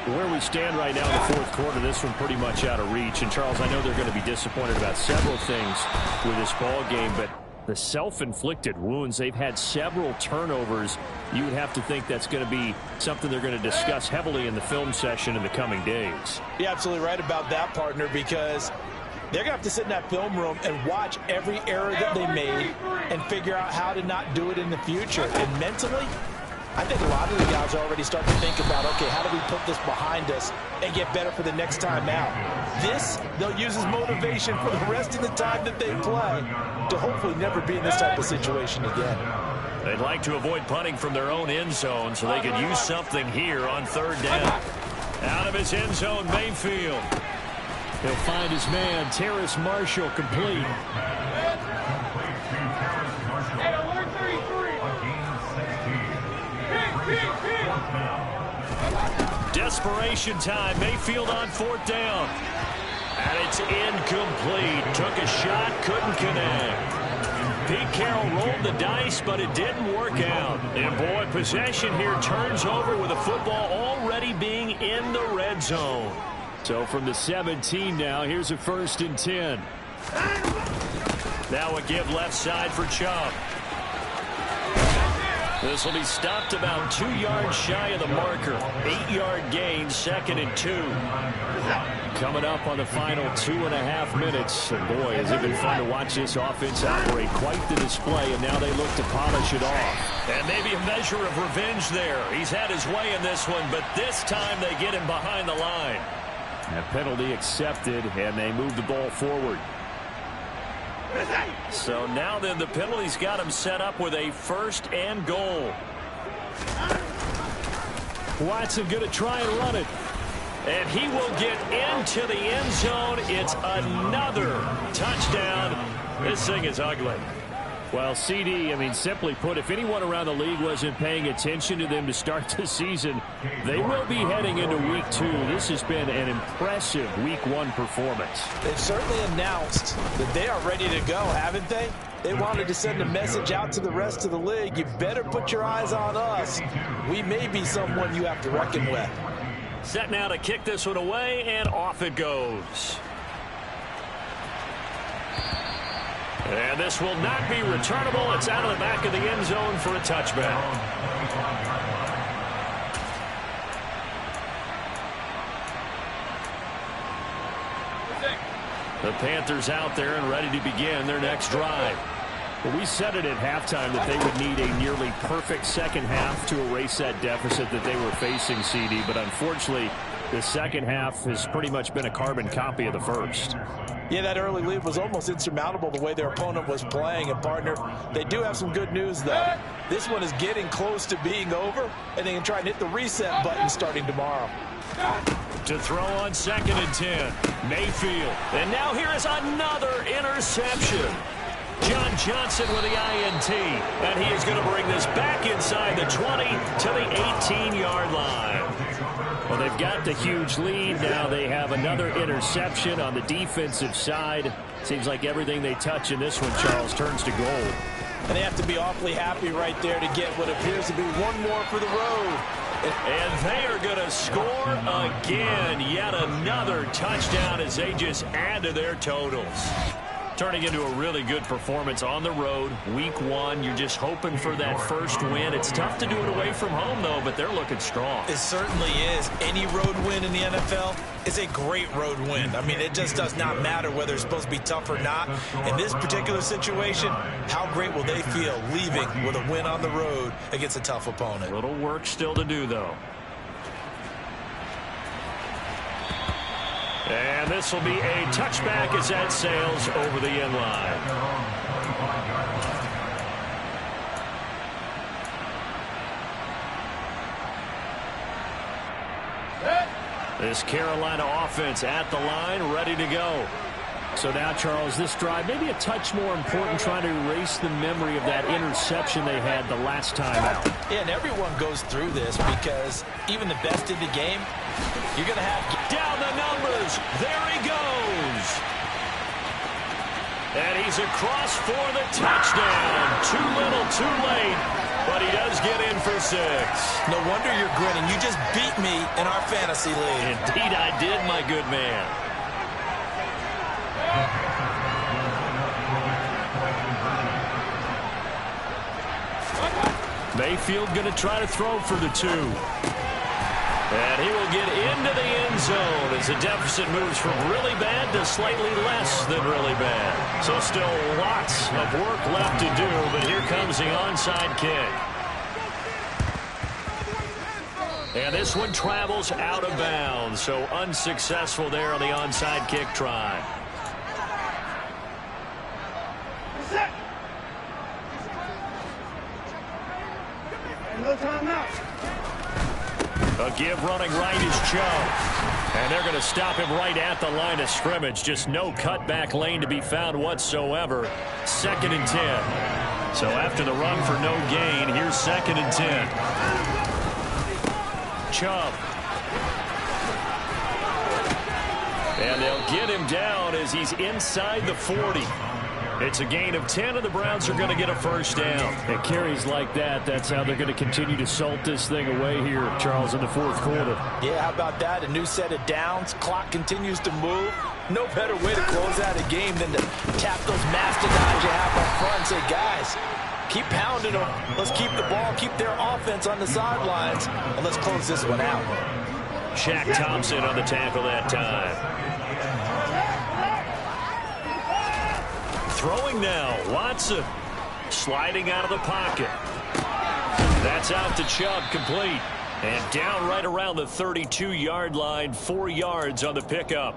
Where we stand right now in the 4th quarter, this one pretty much out of reach. And, Charles, I know they're going to be disappointed about several things with this ball game, but the self-inflicted wounds, they've had several turnovers. You would have to think that's going to be something they're going to discuss heavily in the film session in the coming days. You're absolutely right about that, partner, because they're going to have to sit in that film room and watch every error that they made and figure out how to not do it in the future. And mentally, I think a lot of the guys are already starting to think about, okay, how do we put this behind us and get better for the next time out? This, they'll use as motivation for the rest of the time that they play to hopefully never be in this type of situation again. They'd like to avoid punting from their own end zone so they could use something here on 3rd down. Out of his end zone, Mayfield. He'll find his man, Terrace Marshall, complete. Hey, alert 33. Desperation time. Mayfield on 4th down. And it's incomplete. Took a shot, couldn't connect. Pete Carroll rolled the dice, but it didn't work out. And, boy, possession here turns over with the football already being in the red zone. So from the 17 now, here's a 1st and 10. Now a give left side for Chubb. This will be stopped about 2 yards shy of the marker. 8-yard gain, 2nd and 2. Coming up on the final 2.5 minutes. And boy, has it been fun to watch this offense operate. Quite the display, and now they look to polish it off. And maybe a measure of revenge there. He's had his way in this one, but this time they get him behind the line. A penalty accepted, and they move the ball forward. So now then the penalty's got him set up with a 1st and goal. Watson going to try and run it. And he will get into the end zone. It's another touchdown. This thing is ugly. Well, CD, I mean, simply put, if anyone around the league wasn't paying attention to them to start the season, they will be heading into Week 2. This has been an impressive Week 1 performance. They've certainly announced that they are ready to go, haven't they? They wanted to send a message out to the rest of the league. You better put your eyes on us. We may be someone you have to reckon with. Set now to kick this one away, and off it goes. And this will not be returnable. It's out of the back of the end zone for a touchback. The Panthers out there and ready to begin their next drive. Well, we said it at halftime that they would need a nearly perfect second half to erase that deficit that they were facing, CD. But unfortunately, the second half has pretty much been a carbon copy of the first. Yeah, that early lead was almost insurmountable the way their opponent was playing. And, partner, they do have some good news, though. This one is getting close to being over, and they can try and hit the reset button starting tomorrow. To throw on 2nd and 10. Mayfield. And now here is another interception. John Johnson with the INT. And he is going to bring this back inside the 20 to the 18-yard line. Well, they've got the huge lead. Now they have another interception on the defensive side. Seems like everything they touch in this one, Charles, turns to gold. And they have to be awfully happy right there to get what appears to be one more for the road. And they are going to score again. Yet another touchdown as they just add to their totals. Turning into a really good performance on the road. Week 1, you're just hoping for that first win. It's tough to do it away from home, though, but they're looking strong. It certainly is. Any road win in the NFL is a great road win. I mean, it just does not matter whether it's supposed to be tough or not. In this particular situation, how great will they feel leaving with a win on the road against a tough opponent? A little work still to do, though. And this will be a touchback as that sails over the end line. This Carolina offense at the line, ready to go. So now, Charles, this drive maybe a touch more important, trying to erase the memory of that interception they had the last time out. Yeah, and everyone goes through this because even the best in the game, you're going to have... Down the numbers. There he goes. And he's across for the touchdown. Too little, too late. But he does get in for 6. No wonder you're grinning. You just beat me in our fantasy league. Indeed I did, my good man. Mayfield going to try to throw for the 2. And he will get into the end zone as the deficit moves from really bad to slightly less than really bad. So still lots of work left to do, but here comes the onside kick. And this one travels out of bounds, so unsuccessful there on the onside kick try. No time out. A give running right is Chubb. And they're going to stop him right at the line of scrimmage. Just no cutback lane to be found whatsoever. 2nd and 10. So after the run for no gain, here's 2nd and 10. Chubb. And they'll get him down as he's inside the 40. It's a gain of 10, and the Browns are going to get a first down. And carries like that, that's how they're going to continue to salt this thing away here, Charles, in the 4th quarter. Yeah, how about that? A new set of downs. Clock continues to move. No better way to close out a game than to tap those mastodons you have up front and say, guys, keep pounding them. Let's keep the ball, keep their offense on the sidelines, and let's close this one out. Shaq Thompson on the tackle that time. Throwing now, Watson. Sliding out of the pocket. That's out to Chubb, complete. And down right around the 32-yard line, 4 yards on the pickup.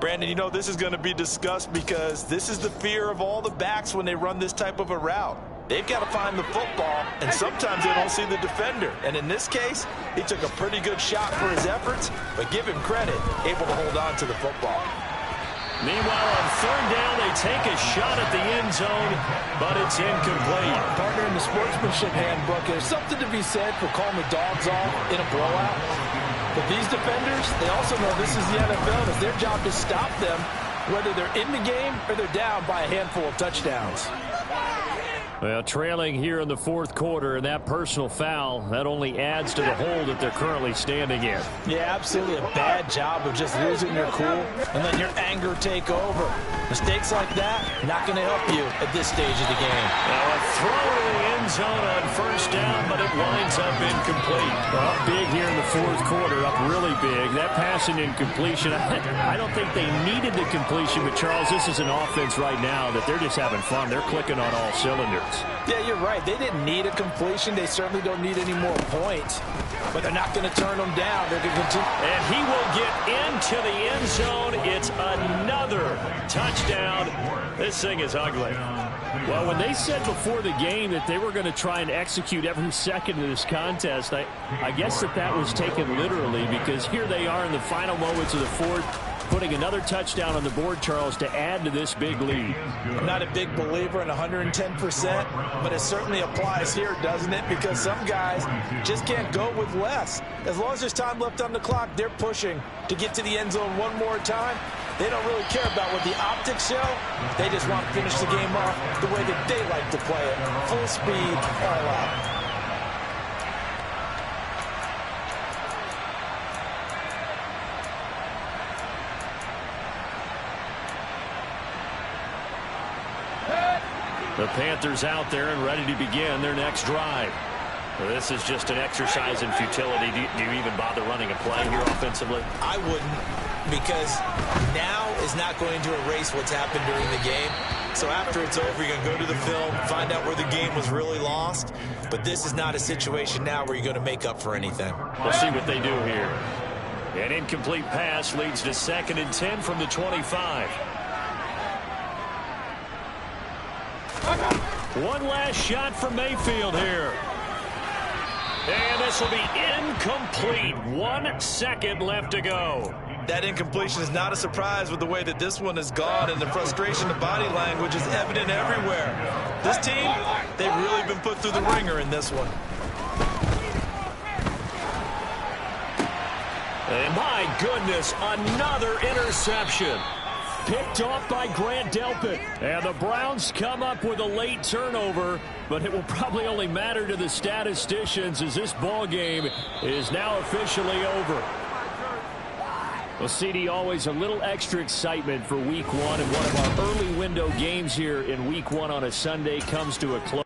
Brandon, you know, this is going to be discussed because this is the fear of all the backs when they run this type of a route. They've got to find the football, and sometimes they don't see the defender. And in this case, he took a pretty good shot for his efforts, but give him credit, able to hold on to the football. Meanwhile, on 3rd down, they take a shot at the end zone, but it's incomplete. Partner, in the sportsmanship handbook, there's something to be said for calling the dogs off in a blowout. But these defenders, they also know this is the NFL. It's their job to stop them, whether they're in the game or they're down by a handful of touchdowns. Well, trailing here in the 4th quarter, and that personal foul, that only adds to the hole that they're currently standing in. Yeah, absolutely a bad job of just losing your cool and letting your anger take over. Mistakes like that, not going to help you at this stage of the game. Now a throw to the end zone on 1st down, but it winds up incomplete. Well, up big here in the 4th quarter, up really big. That passing incompletion, I don't think they needed the completion, but Charles, this is an offense right now that they're just having fun. They're clicking on all cylinders. Yeah, you're right. They didn't need a completion. They certainly don't need any more points. But they're not going to turn them down. They're going to continue. And he will get into the end zone. It's another touchdown. This thing is ugly. Well, when they said before the game that they were going to try and execute every second of this contest, I guess that was taken literally, because here they are in the final moments of the 4th, putting another touchdown on the board, Charles, to add to this big lead. I'm not a big believer in 110%, but it certainly applies here, doesn't it? Because some guys just can't go with less. As long as there's time left on the clock, they're pushing to get to the end zone one more time. They don't really care about what the optics show. They just want to finish the game off the way that they like to play it. Full speed, all out. The Panthers out there and ready to begin their next drive. Well, this is just an exercise in futility. Do you even bother running a play here offensively? I wouldn't, because now is not going to erase what's happened during the game. So after it's over, you're going to go to the film, find out where the game was really lost. But this is not a situation now where you're going to make up for anything. We'll see what they do here. An incomplete pass leads to 2nd and 10 from the 25. One last shot from Mayfield here. And this will be incomplete. 1 second left to go. That incompletion is not a surprise with the way that this one has gone, and the frustration, the body language is evident everywhere. This team, they've really been put through the ringer in this one. And my goodness, another interception. Picked off by Grant Delpit. And the Browns come up with a late turnover, but it will probably only matter to the statisticians as this ball game is now officially over. Well, CD, always a little extra excitement for Week 1, and one of our early window games here in Week 1 on a Sunday comes to a close.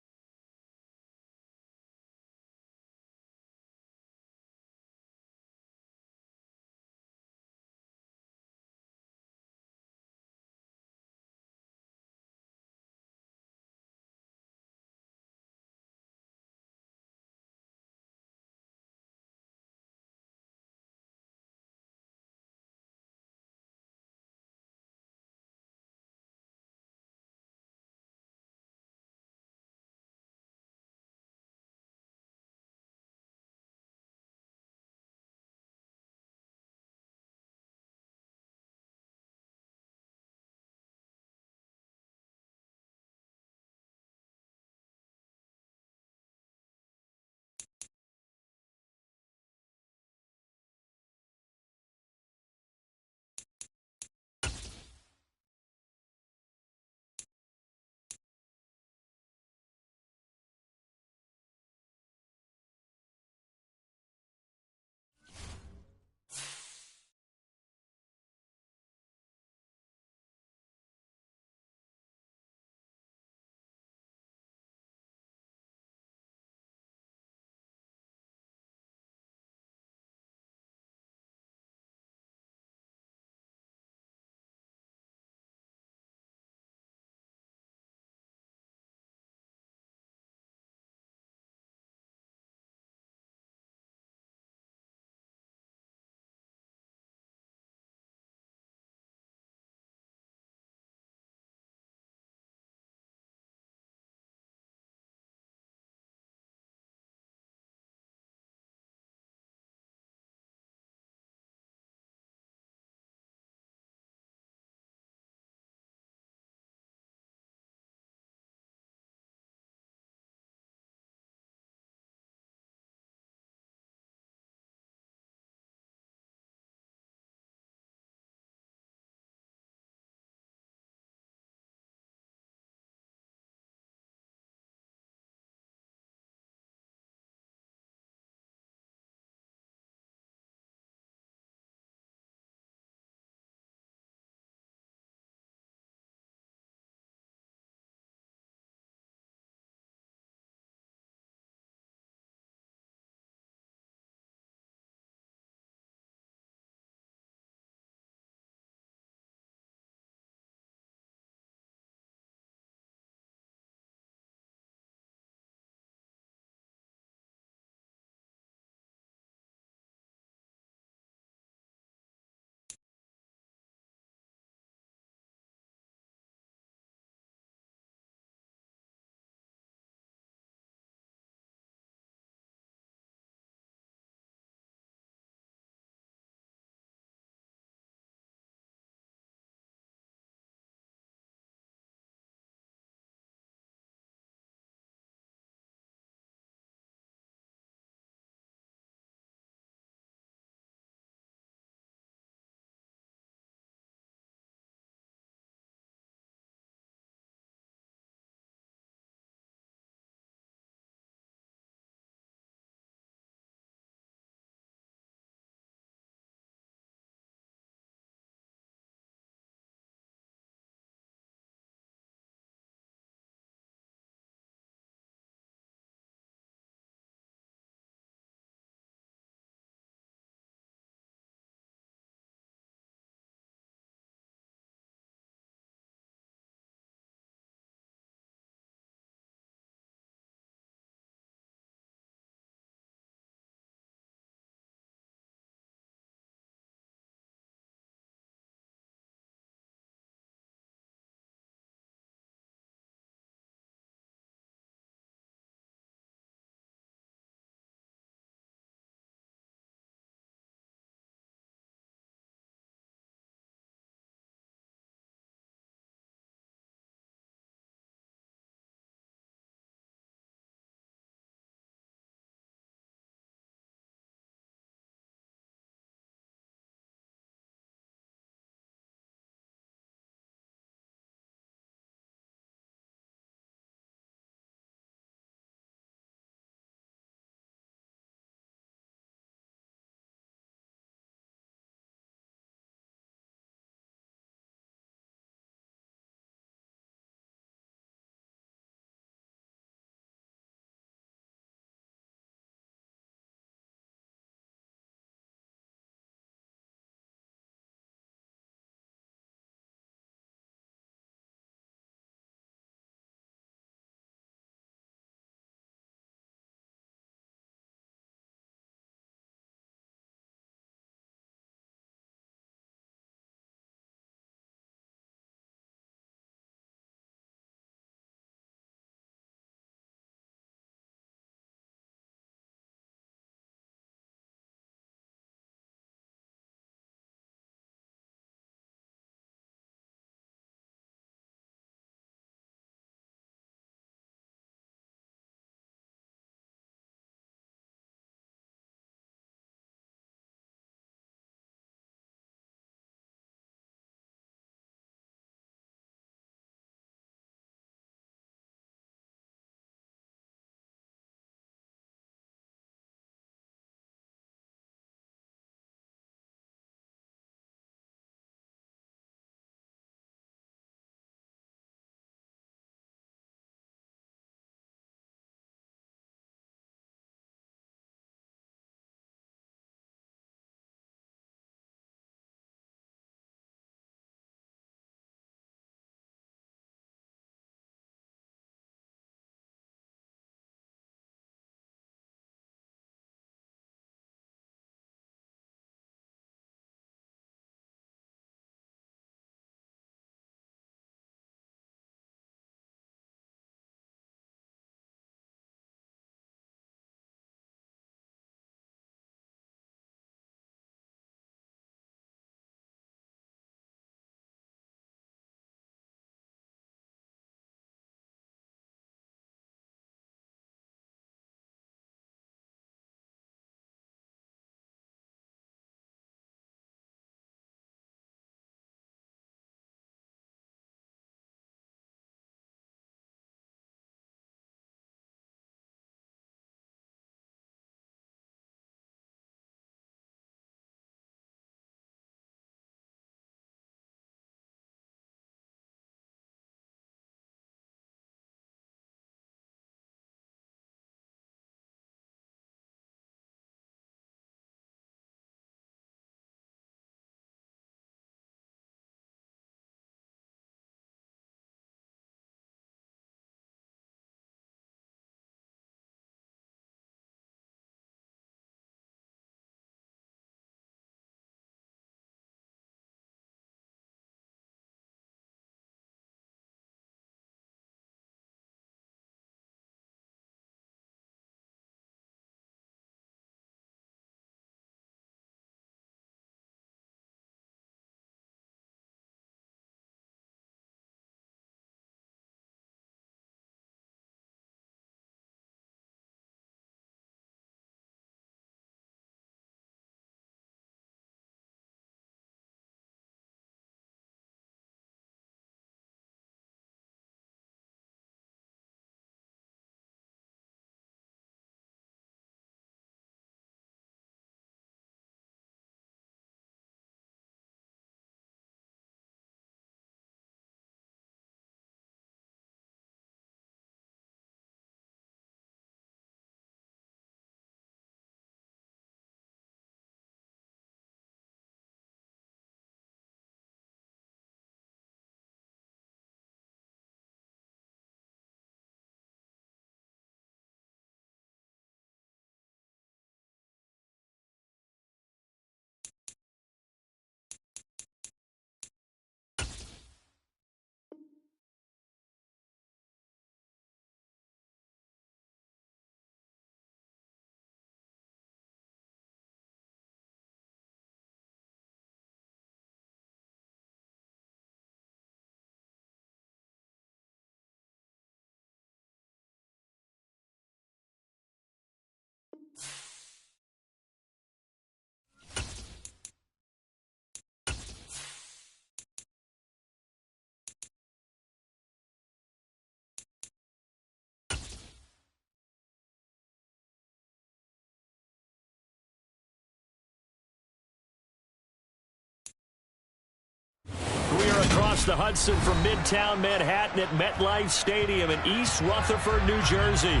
across the Hudson from Midtown Manhattan at MetLife Stadium in East Rutherford, New Jersey.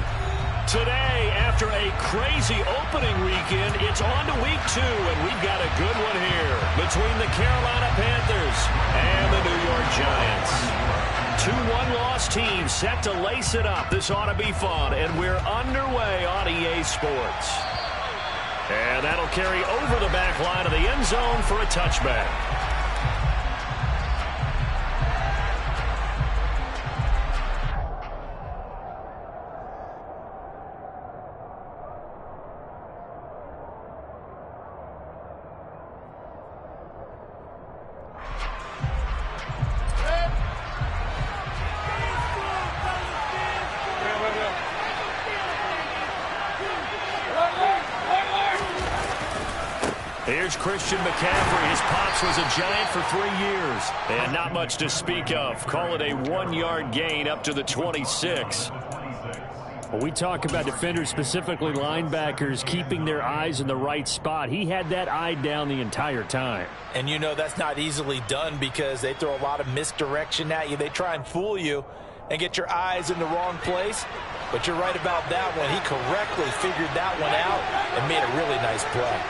Today, after a crazy opening weekend, it's on to week 2, and we've got a good one here between the Carolina Panthers and the New York Giants. 2 one-loss teams set to lace it up. This ought to be fun, and we're underway on EA Sports. And that'll carry over the back line of the end zone for a touchback. Here's Christian McCaffrey. His pops was a Giant for 3 years. And not much to speak of. Call it a 1-yard gain up to the 26. Well, we talk about defenders, specifically linebackers, keeping their eyes in the right spot. He had that eye down the entire time. And you know that's not easily done because they throw a lot of misdirection at you. They try and fool you and get your eyes in the wrong place. But you're right about that one. He correctly figured that one out and made a really nice play.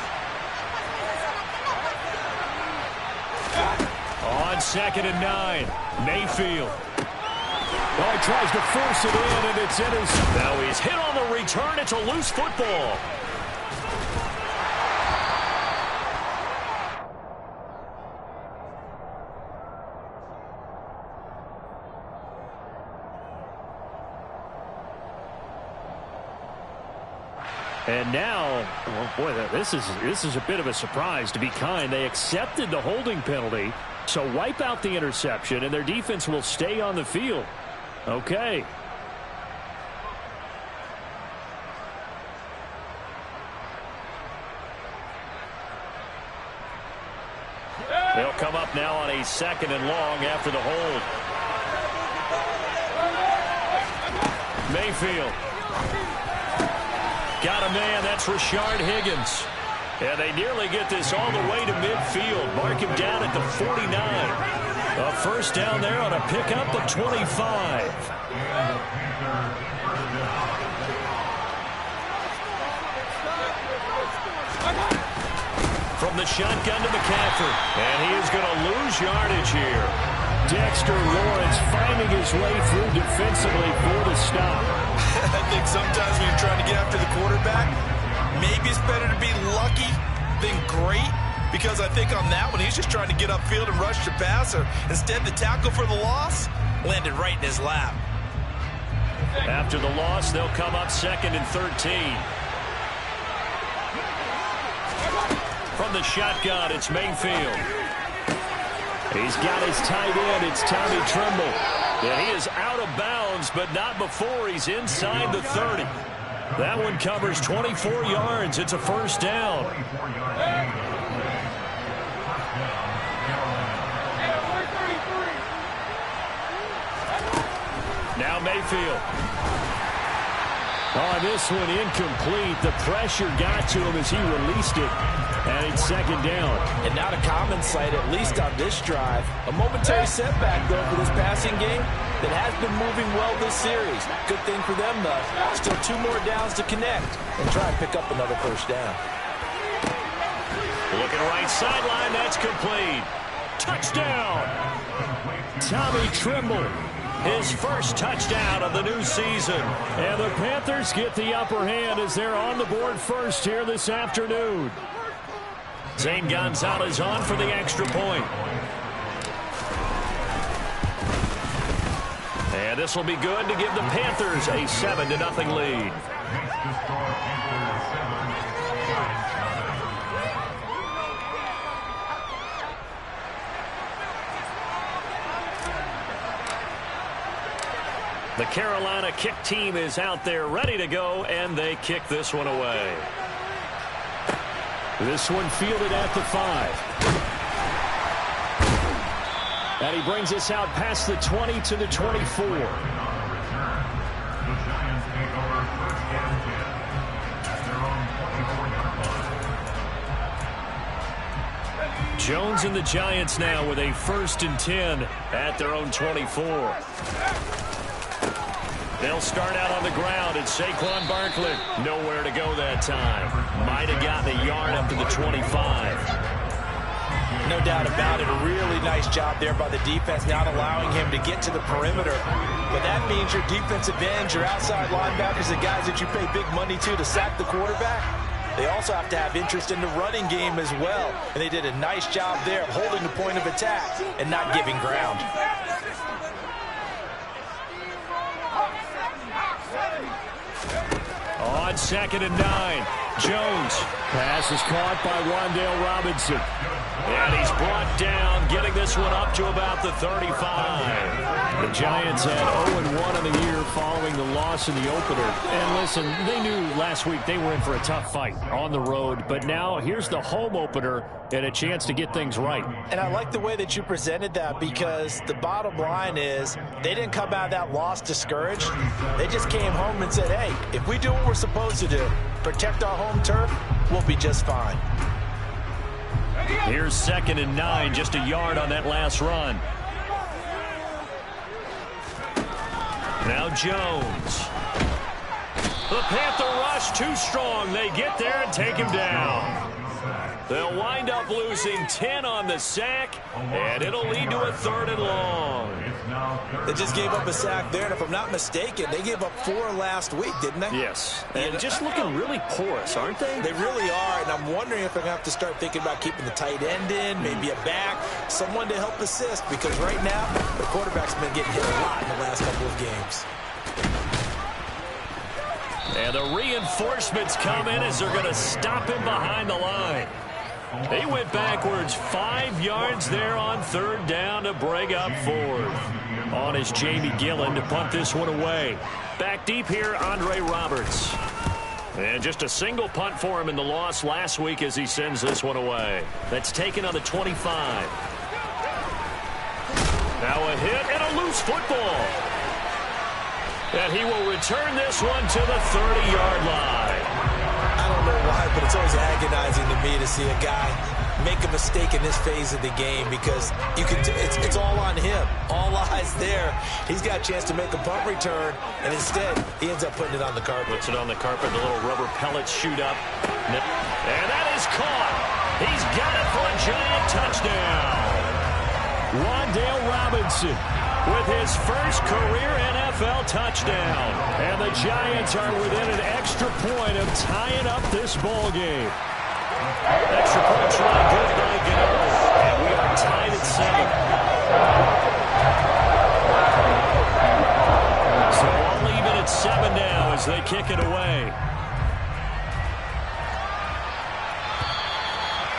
On 2nd and 9, Mayfield. Oh, he tries to force it in, and it's in his... Now he's hit on the return. It's a loose football. And now, well, boy, this is a bit of a surprise. To be kind, they accepted the holding penalty, so wipe out the interception, and their defense will stay on the field. Okay. They'll come up now on a 2nd and long after the hold. Mayfield. Got a man, that's Rashard Higgins. And they nearly get this all the way to midfield. Mark him down at the 49. A first down there on a pickup at 25. From the shotgun to McCaffrey. And he is going to lose yardage here. Dexter Lawrence finding his way through defensively for the stop. I think sometimes when you're trying to get after the quarterback, maybe it's better to be lucky than great, because I think on that one, he's just trying to get upfield and rush the passer. Instead, the tackle for the loss landed right in his lap. After the loss, they'll come up 2nd and 13. From the shotgun, it's Mayfield. He's got his tight end. It's Tommy Tremble. And he is out of bounds, but not before he's inside the 30. That one covers 24 yards. It's a first down. Now Mayfield. Oh, this one incomplete. The pressure got to him as he released it. And it's 2nd down. And not a common sight, at least on this drive. A momentary setback, though, for this passing game that has been moving well this series. Good thing for them, though. Still 2 more downs to connect and try and pick up another first down. Looking right sideline, that's complete. Touchdown! Tommy Tremble. His first touchdown of the new season. And the Panthers get the upper hand as they're on the board first here this afternoon. Zane Gonzalez on for the extra point. And this will be good to give the Panthers a 7-0 lead. The Carolina kick team is out there ready to go, and they kick this one away. This one fielded at the 5. And he brings us out past the 20 to the 24. Jones and the Giants now with a 1st and 10 at their own 24. They'll start out on the ground, and Saquon Barkley nowhere to go that time. Might have gotten a yard up to the 25. No doubt about it. A really nice job there by the defense, not allowing him to get to the perimeter. But that means your defensive ends, your outside linebackers, the guys that you pay big money to sack the quarterback, they also have to have interest in the running game as well. And they did a nice job there of holding the point of attack and not giving ground. On 2nd and 9, Jones. Pass is caught by Wan'Dale Robinson. And he's brought down, getting this one up to about the 35. The Giants had 0-1 in the year following the loss in the opener. And listen, they knew last week they were in for a tough fight on the road. But now here's the home opener and a chance to get things right. And I like the way that you presented that, because the bottom line is they didn't come out of that loss discouraged. They just came home and said, hey, if we do what we're supposed to do, protect our home turf, we'll be just fine. Here's 2nd and 9, just a yard on that last run. Now Jones. The Panther rush too strong. They get there and take him down. They'll wind up losing 10 on the sack, and it'll lead to a 3rd and long. They just gave up a sack there, and if I'm not mistaken, they gave up 4 last week, didn't they? Yes, and just looking really porous, aren't they? They really are, and I'm wondering if they're going to have to start thinking about keeping the tight end in, maybe a back, someone to help assist, because right now, the quarterback's been getting hit a lot in the last couple of games. And the reinforcements come in as they're going to stop him behind the line. They went backwards 5 yards there on 3rd down to bring up 4th. On is Jamie Gillen to punt this one away. Back deep here, Andre Roberts. And just a single punt for him in the loss last week as he sends this one away. That's taken on the 25. Now a hit and a loose football. And he will return this one to the 30-yard line. I don't know why, but it's always agonizing to me to see a guy make a mistake in this phase of the game, because you can it's all on him. All eyes there. He's got a chance to make a punt return, and instead he ends up putting it on the carpet. Puts it on the carpet. The little rubber pellets shoot up. And that is caught. He's got it for a Giant touchdown. Wan'Dale Robinson with his first career NFL touchdown. And the Giants are within an extra point of tying up this ball game. Extra point try good by Gano. And we are tied at 7. So all even at 7 now as they kick it away.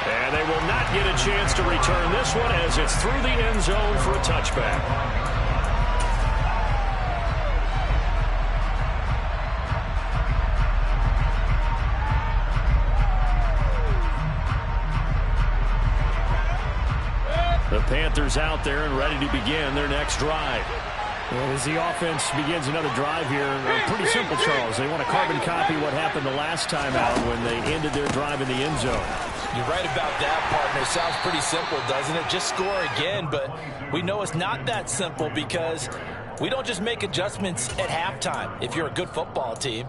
And they will not get a chance to return this one as it's through the end zone for a touchback. The Panthers out there and ready to begin their next drive. Well, as the offense begins another drive here, pretty simple, Charles. They want to carbon copy what happened the last time out when they ended their drive in the end zone. You're right about that, partner. Sounds pretty simple, doesn't it? Just score again, but we know it's not that simple, because we don't just make adjustments at halftime. If you're a good football team,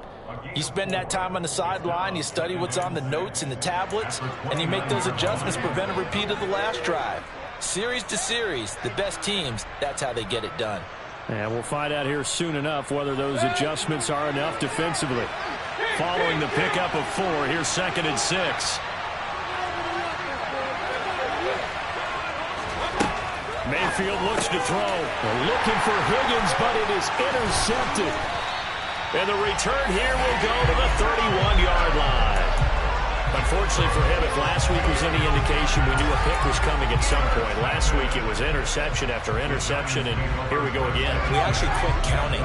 you spend that time on the sideline, you study what's on the notes and the tablets, and you make those adjustments, prevent a repeat of the last drive. Series to series, the best teams, that's how they get it done. And we'll find out here soon enough whether those adjustments are enough defensively. Following the pickup of 4, here's 2nd and 6. Mayfield looks to throw. Looking for Higgins, but it is intercepted. And the return here will go to the 31-yard line. Unfortunately for him, if last week was any indication, we knew a pick was coming at some point. Last week it was interception after interception, and here we go again. We actually quit counting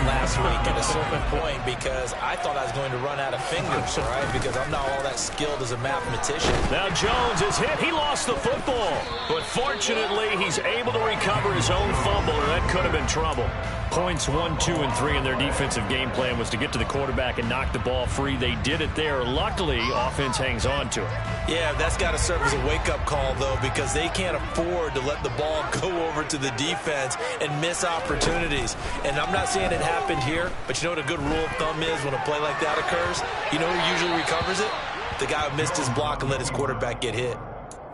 last week at a certain point because I thought I was going to run out of fingers, right? Because I'm not all that skilled as a mathematician. Now Jones is hit. He lost the football. But fortunately, he's able to recover his own fumble, or that could have been trouble. Points 1, 2, and 3 in their defensive game plan was to get to the quarterback and knock the ball free. They did it there. Luckily, offense hangs on to it. Yeah, that's got to serve as a wake-up call, though, because they can't afford to let the ball go over to the defense and miss opportunities. And I'm not saying it happened here, but you know what a good rule of thumb is when a play like that occurs? You know who usually recovers it? The guy who missed his block and let his quarterback get hit.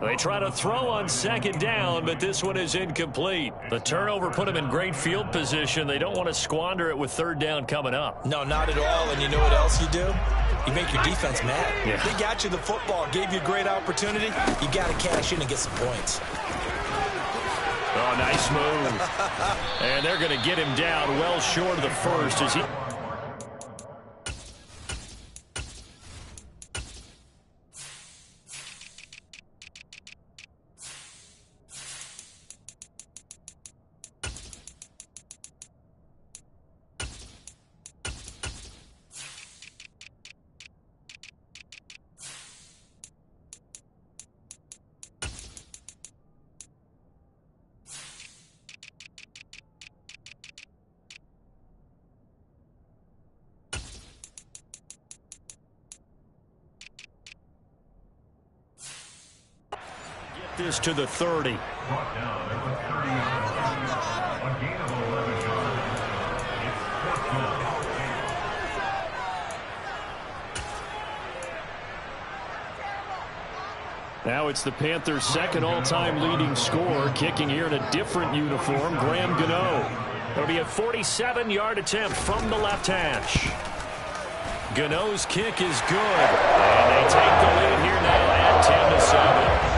They try to throw on second down, but this one is incomplete. The turnover put them in great field position. They don't want to squander it with third down coming up. No, not at all. And you know what else you do? You make your defense mad. Yeah. They got you the football, gave you a great opportunity. You got to cash in and get some points. Oh, nice move. And they're going to get him down well short of the first as he... this to the 30. Now it's the Panthers' second all-time leading scorer, kicking here in a different uniform, Graham Gano. It'll be a 47-yard attempt from the left hash. Gano's kick is good, and they take the lead here now at 10-7.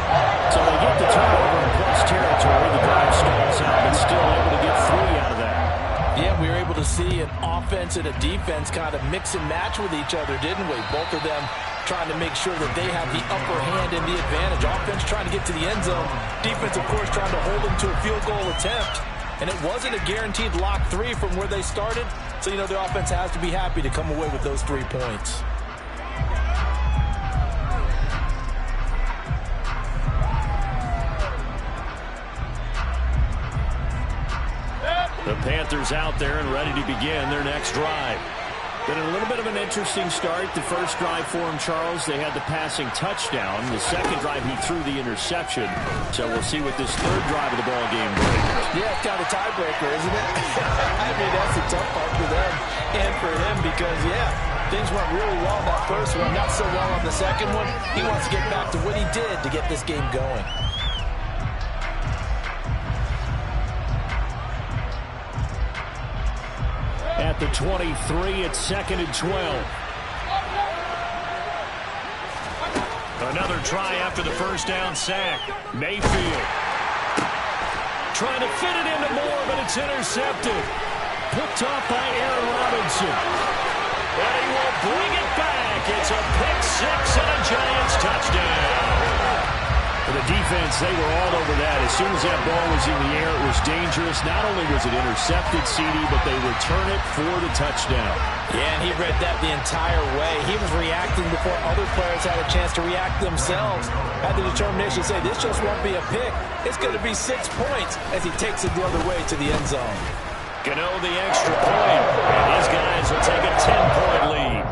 So they get the turnover in plus territory. The drive stalls out, but still able to get 3 out of that. Yeah, we were able to see an offense and a defense kind of mix and match with each other, didn't we? Both of them trying to make sure that they have the upper hand and the advantage. Offense trying to get to the end zone. Defense, of course, trying to hold them to a field goal attempt. And it wasn't a guaranteed lock 3 from where they started. So, you know, the offense has to be happy to come away with those 3 points. The Panthers out there and ready to begin their next drive. Been a little bit of an interesting start. The first drive for him, Charles, they had the passing touchdown. The second drive, he threw the interception. So we'll see what this third drive of the ball game brings. Yeah, it's kind of a tiebreaker, isn't it? I mean, that's the tough part for them and for him because, yeah, things went really well that first one, not so well on the second one. He wants to get back to what he did to get this game going. At the 23, it's 2nd and 12. Another try after the first down sack. Mayfield trying to fit it into Moore, but it's intercepted. Picked off by Aaron Robinson. And he will bring it back. It's a pick 6 and a Giants touchdown. For the defense, they were all over that. As soon as that ball was in the air, it was dangerous. Not only was it intercepted, CD, but they return it for the touchdown. Yeah, and he read that the entire way. He was reacting before other players had a chance to react themselves. Had the determination to say, this just won't be a pick. It's going to be 6 points as he takes it the other way to the end zone. Gano the extra point, and these guys will take a 10-point lead.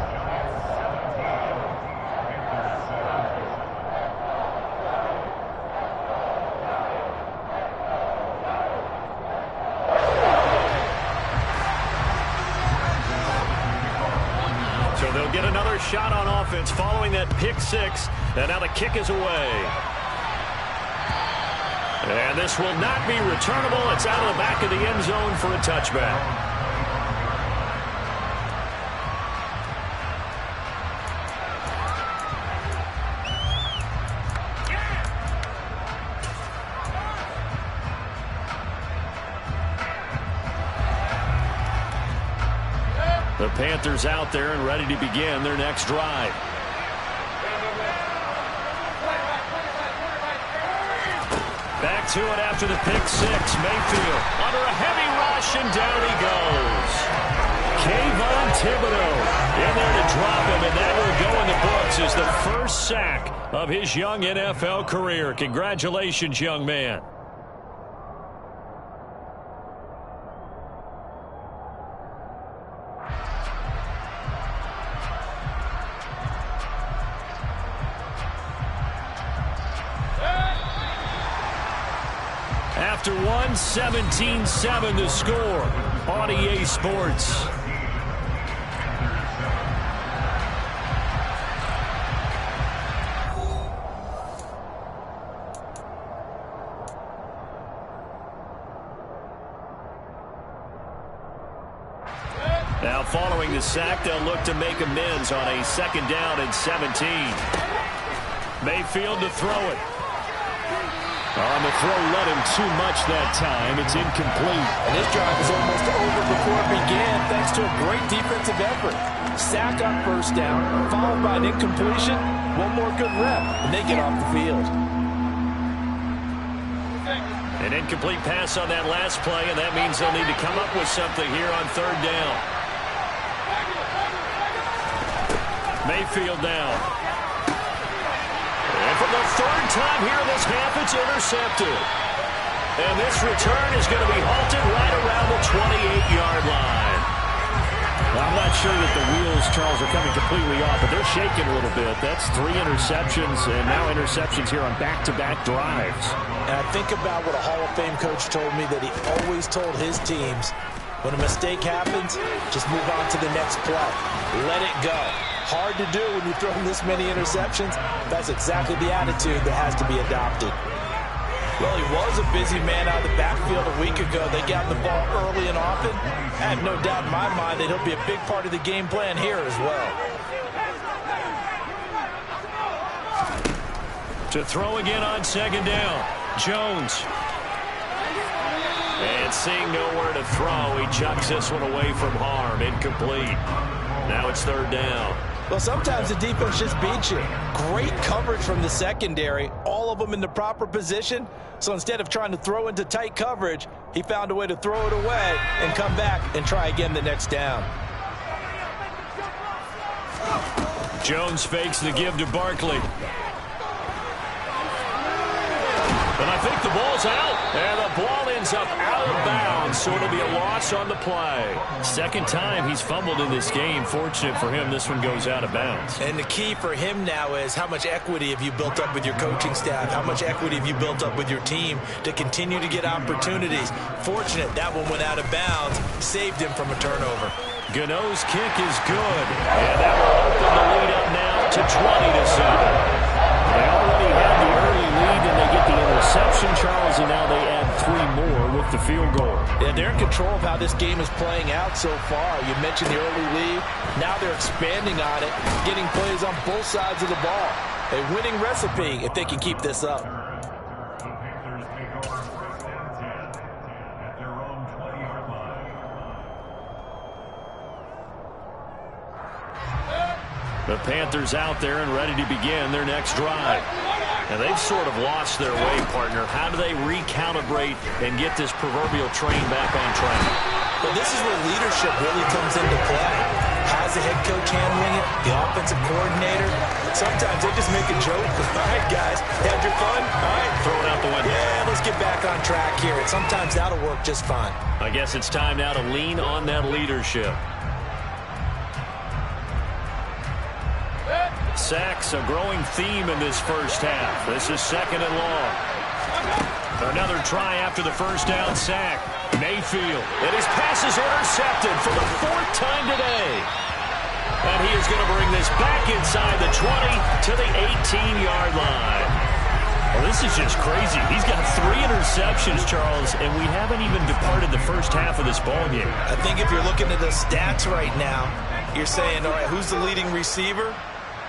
So they'll get another shot on offense following that pick 6, and now the kick is away. And this will not be returnable. It's out of the back of the end zone for a touchback. The Panthers out there and ready to begin their next drive. Back to it after the pick 6. Mayfield under a heavy rush, and down he goes. Kayvon Thibodeau in there to drop him, and that will go in the books as the first sack of his young NFL career. Congratulations, young man. After one, 17-7 the score on EA Sports. Now following the sack, they'll look to make amends on a 2nd down and 17. Mayfield to throw it. On the throw, led him too much that time. It's incomplete. And this drive is almost over before it began thanks to a great defensive effort. Sack on 1st down, followed by an incompletion. One more good rep, and they get off the field. An incomplete pass on that last play, and that means they'll need to come up with something here on 3rd down. Mayfield now. And for the 3rd time here in this half, it's intercepted. And this return is going to be halted right around the 28-yard line. I'm not sure that the wheels, Charles, are coming completely off, but they're shaking a little bit. That's 3 interceptions, and now interceptions here on back-to-back drives. And I think about what a Hall of Fame coach told me, that he always told his teams, when a mistake happens, just move on to the next play. Let it go. Hard to do when you're throwing this many interceptions. That's exactly the attitude that has to be adopted. Well, he was a busy man out of the backfield a week ago. They got the ball early and often. I have no doubt in my mind that he'll be a big part of the game plan here as well. To throw again on 2nd down. Jones. And seeing nowhere to throw, he chucks this one away from harm. Incomplete. Now it's 3rd down. Well, sometimes the defense just beats you. Great coverage from the secondary, all of them in the proper position. So instead of trying to throw into tight coverage, he found a way to throw it away and come back and try again the next down. Jones fakes the give to Barkley. And I think the ball's out. And the ball ends up out of bounds, so it'll be a loss on the play. 2nd time he's fumbled in this game. Fortunate for him, this one goes out of bounds. And the key for him now is how much equity have you built up with your coaching staff? How much equity have you built up with your team to continue to get opportunities? Fortunate that one went out of bounds, saved him from a turnover. Gano's kick is good. And that will open the lead up now to 20-7. They already had the early lead, and they get the interception, Charles, and now they add 3 more with the field goal. Yeah, they're in control of how this game is playing out so far. You mentioned the early lead. Now they're expanding on it, getting plays on both sides of the ball. A winning recipe if they can keep this up. The Panthers out there and ready to begin their next drive. And they've sort of lost their way, partner. How do they recalibrate and get this proverbial train back on track? Well, this is where leadership really comes into play. How's the head coach handling it? The offensive coordinator? Sometimes they just make a joke. All right, guys, had your fun? All right, throw it out the window. Yeah, let's get back on track here. And sometimes that'll work just fine. I guess it's time now to lean on that leadership. Sacks, a growing theme in this first half. This is 2nd and long. Another try after the 1st down sack. Mayfield, and his pass is intercepted for the 4th time today. And he is going to bring this back inside the 20 to the 18-yard line. Well, this is just crazy. He's got 3 interceptions, Charles, and we haven't even departed the first half of this ballgame. I think if you're looking at the stats right now, you're saying, all right, who's the leading receiver?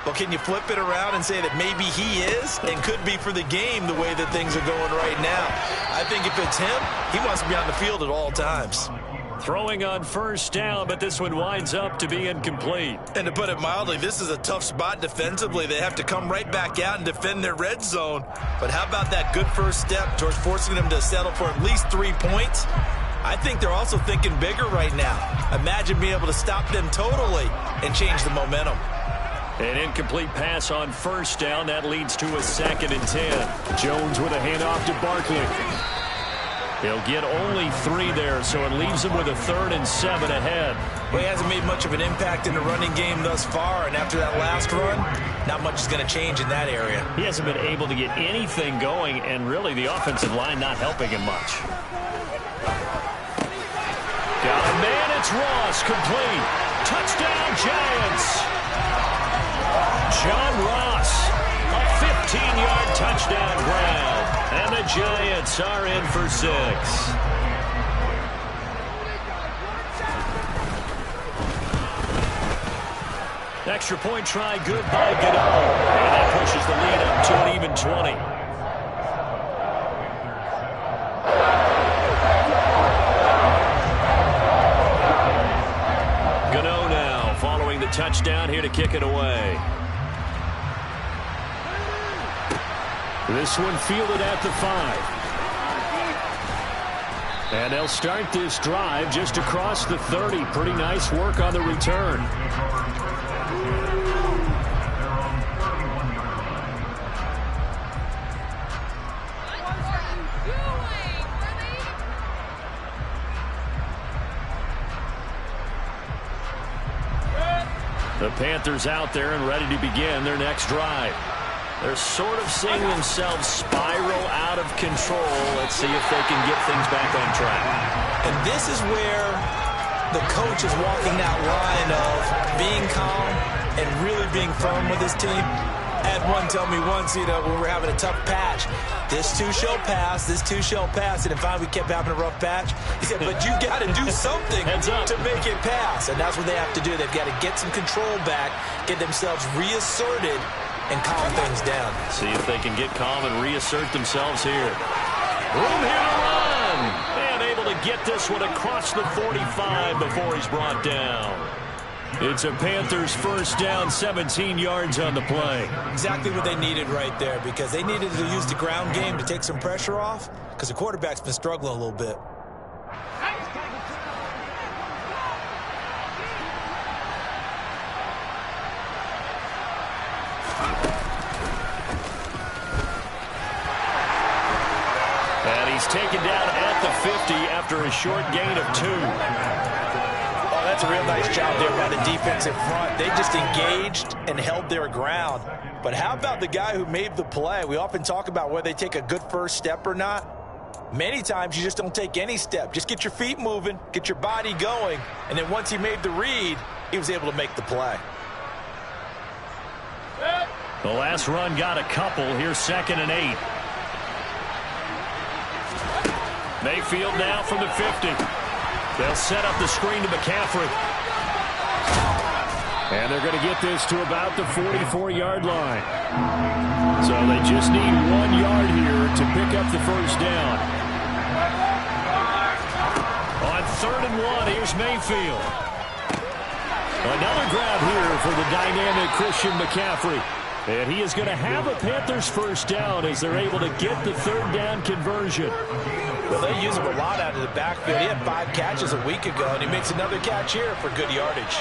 Well, can you flip it around and say that maybe he is and could be for the game the way that things are going right now? I think if it's him, he wants to be on the field at all times. Throwing on 1st down, but this one winds up to be incomplete. And to put it mildly, this is a tough spot defensively. They have to come right back out and defend their red zone. But how about that good first step towards forcing them to settle for at least 3 points? I think they're also thinking bigger right now. Imagine being able to stop them totally and change the momentum. An incomplete pass on 1st down. That leads to a 2nd and 10. Jones with a handoff to Barkley. They'll get only 3 there, so it leaves them with a 3rd and 7 ahead. Well, he hasn't made much of an impact in the running game thus far, and after that last run, not much is going to change in that area. He hasn't been able to get anything going, and really the offensive line not helping him much. Got a man, it's Ross, complete. Touchdown, Giants. John Ross, a 15-yard touchdown grab. And the Giants are in for 6. Extra point try good by Gano. And that pushes the lead up to an even 20. Gano now following the touchdown here to kick it away. This one fielded at the 5. And they'll start this drive just across the 30. Pretty nice work on the return. The Panthers out there and ready to begin their next drive. They're sort of seeing themselves spiral out of control. Let's see if they can get things back on track. And this is where the coach is walking that line of being calm and really being firm with his team. I had one tell me once, when we were having a tough patch, this too shall pass, this too shall pass. And finally we kept having a rough patch. He said, but you got to do something to make it pass. And that's what they have to do. They've got to get some control back, get themselves reasserted, and calm things down. See if they can get calm and reassert themselves here. Room here to run. And able to get this one across the 45 before he's brought down. It's a Panthers first down, 17 yards on the play. Exactly what they needed right there, because they needed to use the ground game to take some pressure off, because the quarterback's been struggling a little bit. He's taken down at the 50 after a short gain of 2. Oh, that's a real nice job there by the defense in front. They just engaged and held their ground. But how about the guy who made the play? We often talk about whether they take a good first step or not. Many times you just don't take any step. Just get your feet moving, get your body going, and then once he made the read, he was able to make the play. The last run got a couple. Here's 2nd and 8. Mayfield now from the 50. They'll set up the screen to McCaffrey. And they're going to get this to about the 44-yard line. So they just need 1 yard here to pick up the first down. On 3rd and 1, here's Mayfield. Another grab here for the dynamic Christian McCaffrey. And he is going to have a Panthers first down as they're able to get the 3rd down conversion. Well, they use him a lot out of the backfield. He had 5 catches a week ago, and he makes another catch here for good yardage.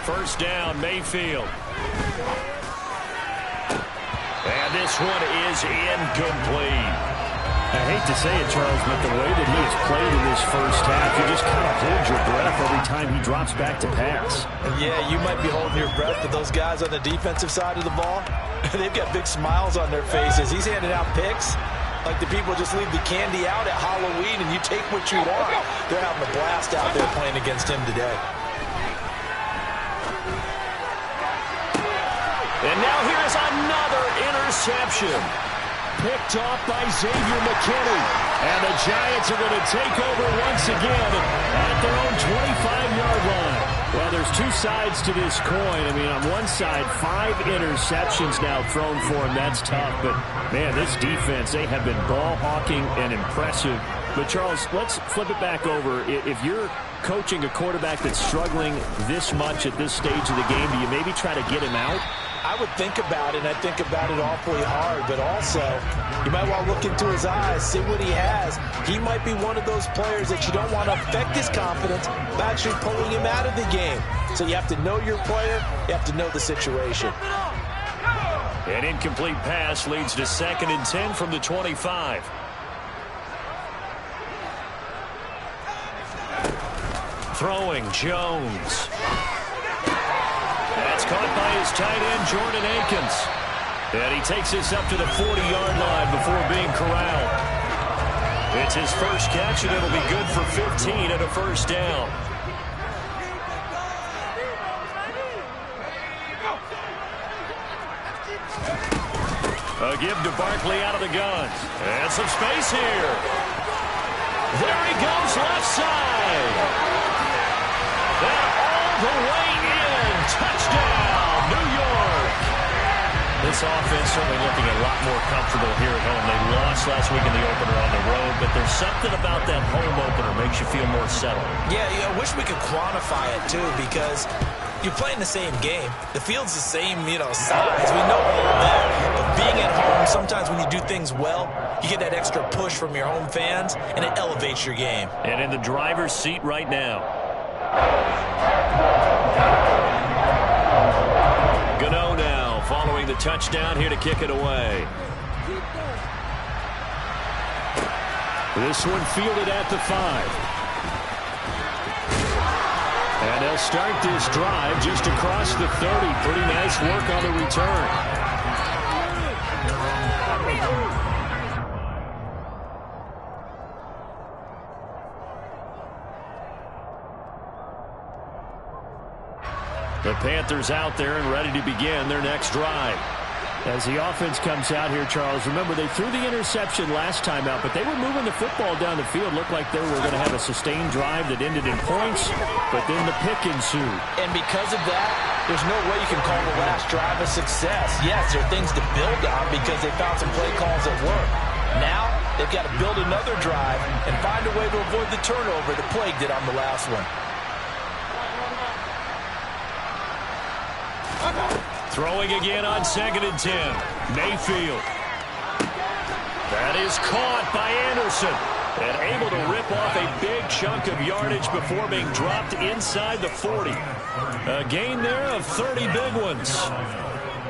First down, Mayfield. And this one is incomplete. I hate to say it, Charles, but the way that he has played in this first half, you just kind of hold your breath every time he drops back to pass. Yeah, you might be holding your breath, but those guys on the defensive side of the ball, they've got big smiles on their faces. He's handing out picks like the people just leave the candy out at Halloween and you take what you want. They're having a blast out there playing against him today. And now here is another interception. Picked off by Xavier McKinney. And the Giants are going to take over once again at their own 25-yard line. Well, there's 2 sides to this coin. I mean, on one side, 5 interceptions now thrown for him. That's tough. But, man, this defense, they have been ball hawking and impressive. But, Charles, let's flip it back over. If you're coaching a quarterback that's struggling this much at this stage of the game, do you maybe try to get him out? I would think about it, and I think about it awfully hard, but also you might want to look into his eyes, see what he has. He might be one of those players that you don't want to affect his confidence by actually pulling him out of the game. So you have to know your player, you have to know the situation. An incomplete pass leads to 2nd and 10 from the 25. Throwing, Jones. That's caught by his tight end, Jordan Akins. And he takes this up to the 40-yard line before being corralled. It's his first catch, and it'll be good for 15 and a first down. A give to Barkley out of the gun. And some space here. There he goes, left side. And all the way in. Touchdown, New York. This offense certainly looking a lot more comfortable here at home. They lost last week in the opener on the road, but there's something about that home opener makes you feel more settled. Yeah, I wish we could quantify it, too, because you're playing the same game. The field's the same, size. We know all of that. But being at home, sometimes when you do things well, you get that extra push from your home fans, and it elevates your game. And in the driver's seat right now. Gano now following the touchdown here to kick it away. This one fielded at the 5. And they'll start this drive just across the 30. Pretty nice work on the return. The Panthers out there and ready to begin their next drive. As the offense comes out here, Charles, remember they threw the interception last time out, but they were moving the football down the field. Looked like they were going to have a sustained drive that ended in points, but then the pick ensued. And because of that, there's no way you can call the last drive a success. Yes, there are things to build on because they found some play calls that work. Now, they've got to build another drive and find a way to avoid the turnover that plagued it on the last one. Throwing again on 2nd and 10. Mayfield. That is caught by Anderson. And able to rip off a big chunk of yardage before being dropped inside the 40. A gain there of 30 big ones.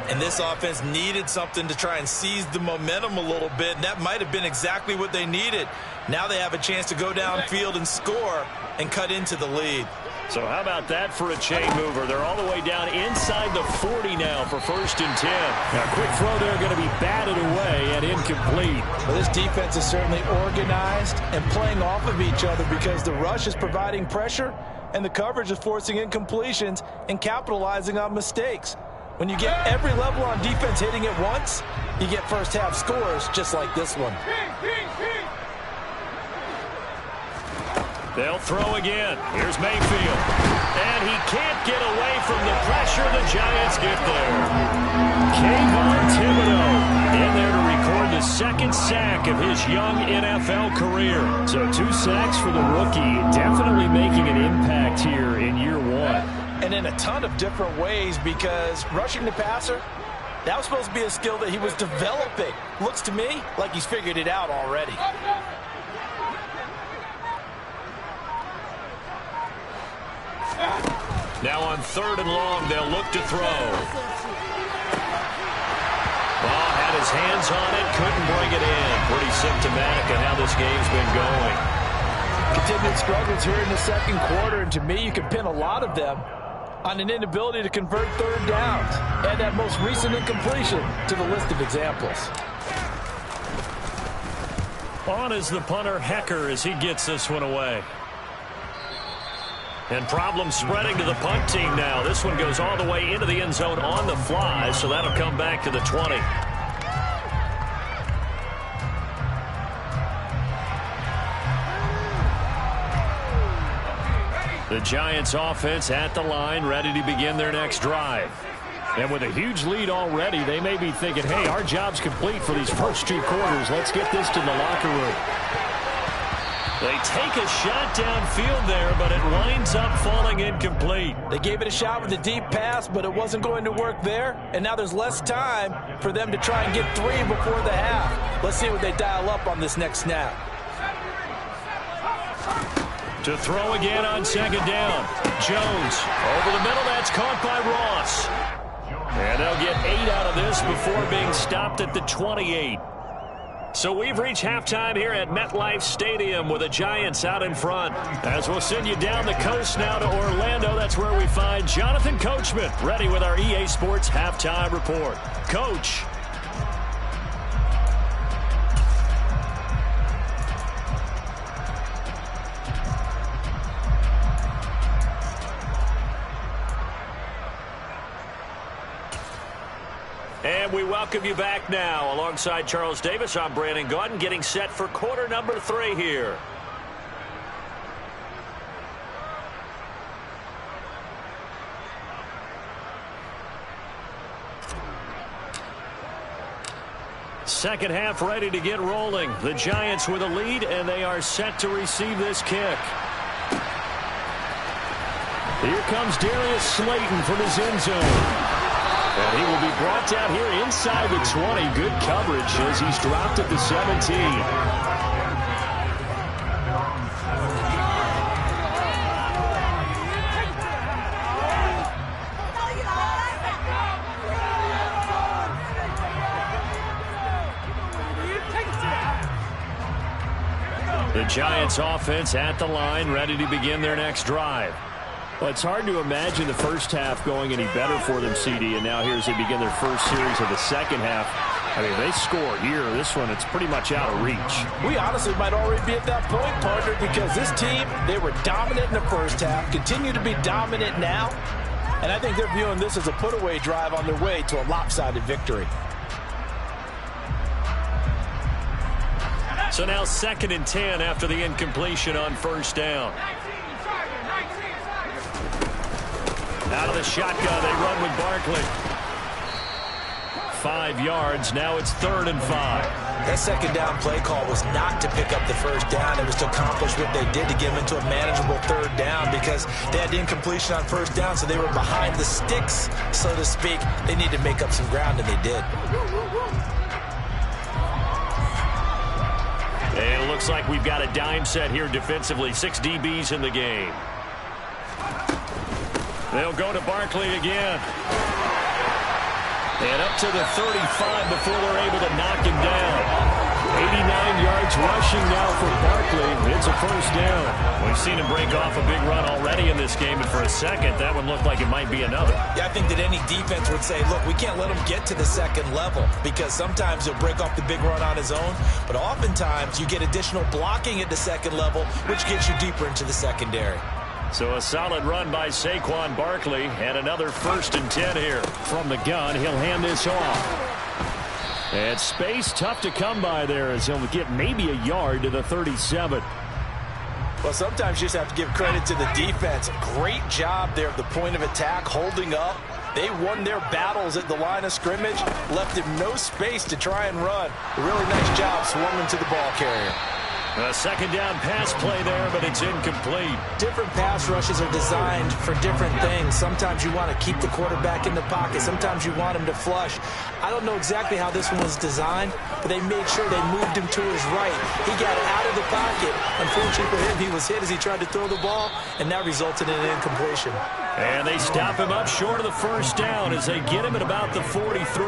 And this offense needed something to try and seize the momentum a little bit, and that might have been exactly what they needed. Now they have a chance to go downfield and score and cut into the lead. So how about that for a chain mover? They're all the way down inside the 40 now for 1st and 10. Now, quick throw there going to be batted away and incomplete. Well, this defense is certainly organized and playing off of each other because the rush is providing pressure and the coverage is forcing incompletions and capitalizing on mistakes. When you get every level on defense hitting at once, you get first half scores just like this one. They'll throw again. Here's Mayfield. And he can't get away from the pressure. The Giants get there. Kayvon Thibodeau in there to record the 2nd sack of his young NFL career. So 2 sacks for the rookie. Definitely making an impact here in year 1. And in a ton of different ways because rushing the passer, that was supposed to be a skill that he was developing. Looks to me like he's figured it out already. Now on 3rd and long, they'll look to throw. Ball had his hands on it, couldn't bring it in. Pretty symptomatic of how this game's been going. Continued struggles here in the 2nd quarter, and to me, you can pin a lot of them on an inability to convert 3rd downs. Add that most recent incompletion to the list of examples. On is the punter, Hecker, as he gets this one away. And problems spreading to the punt team now. This one goes all the way into the end zone on the fly, so that'll come back to the 20. The Giants offense at the line, ready to begin their next drive. And with a huge lead already, they may be thinking, hey, our job's complete for these first 2 quarters. Let's get this to the locker room. They take a shot downfield there, but it winds up falling incomplete. They gave it a shot with a deep pass, but it wasn't going to work there. And now there's less time for them to try and get 3 before the half. Let's see what they dial up on this next snap. To throw again on 2nd down. Jones over the middle. That's caught by Ross. And they'll get 8 out of this before being stopped at the 28. So we've reached halftime here at MetLife Stadium with the Giants out in front. As we'll send you down the coast now to Orlando, that's where we find Jonathan Coachman ready with our EA Sports Halftime Report. Coach. And we welcome you back now. Alongside Charles Davis, I'm Brandon Gaudin, getting set for quarter number 3 here. Second half ready to get rolling. The Giants with a lead, and they are set to receive this kick. Here comes Darius Slayton from his end zone. And he will be brought down here inside the 20. Good coverage as he's dropped at the 17. The Giants offense at the line, ready to begin their next drive. Well, it's hard to imagine the first half going any better for them, CD, and now here as they begin their first series of the second half. I mean, they score here. This one, it's pretty much out of reach. We honestly might already be at that point, partner, because this team, they were dominant in the first half, continue to be dominant now, and I think they're viewing this as a put-away drive on their way to a lopsided victory. So now 2nd and 10 after the incompletion on first down. Out of the shotgun, they run with Barkley. 5 yards. Now it's 3rd and 5. That second down play call was not to pick up the first down. It was to accomplish what they did to get them into a manageable 3rd down because they had the incompletion on first down, so they were behind the sticks, so to speak. They need to make up some ground, and they did. And it looks like we've got a dime set here defensively. 6 DBs in the game. They'll go to Barkley again. And up to the 35 before they're able to knock him down. 89 yards rushing now for Barkley. It's a first down. We've seen him break off a big run already in this game, and for a second, that one looked like it might be another. Yeah, I think that any defense would say, look, we can't let him get to the second level because sometimes he'll break off the big run on his own, but oftentimes you get additional blocking at the second level, which gets you deeper into the secondary. So a solid run by Saquon Barkley, and another 1st and 10 here. From the gun, he'll hand this off. And space tough to come by there as he'll get maybe a yard to the 37. Well, sometimes you just have to give credit to the defense. Great job there at the point of attack, holding up. They won their battles at the line of scrimmage, left him no space to try and run. A really nice job swarming to the ball carrier. A second down pass play there, but it's incomplete. Different pass rushes are designed for different things. Sometimes you want to keep the quarterback in the pocket. Sometimes you want him to flush. I don't know exactly how this one was designed, but they made sure they moved him to his right. He got out of the pocket. Unfortunately for him, he was hit as he tried to throw the ball, and that resulted in an incompletion. And they stop him up short of the first down as they get him at about the 43.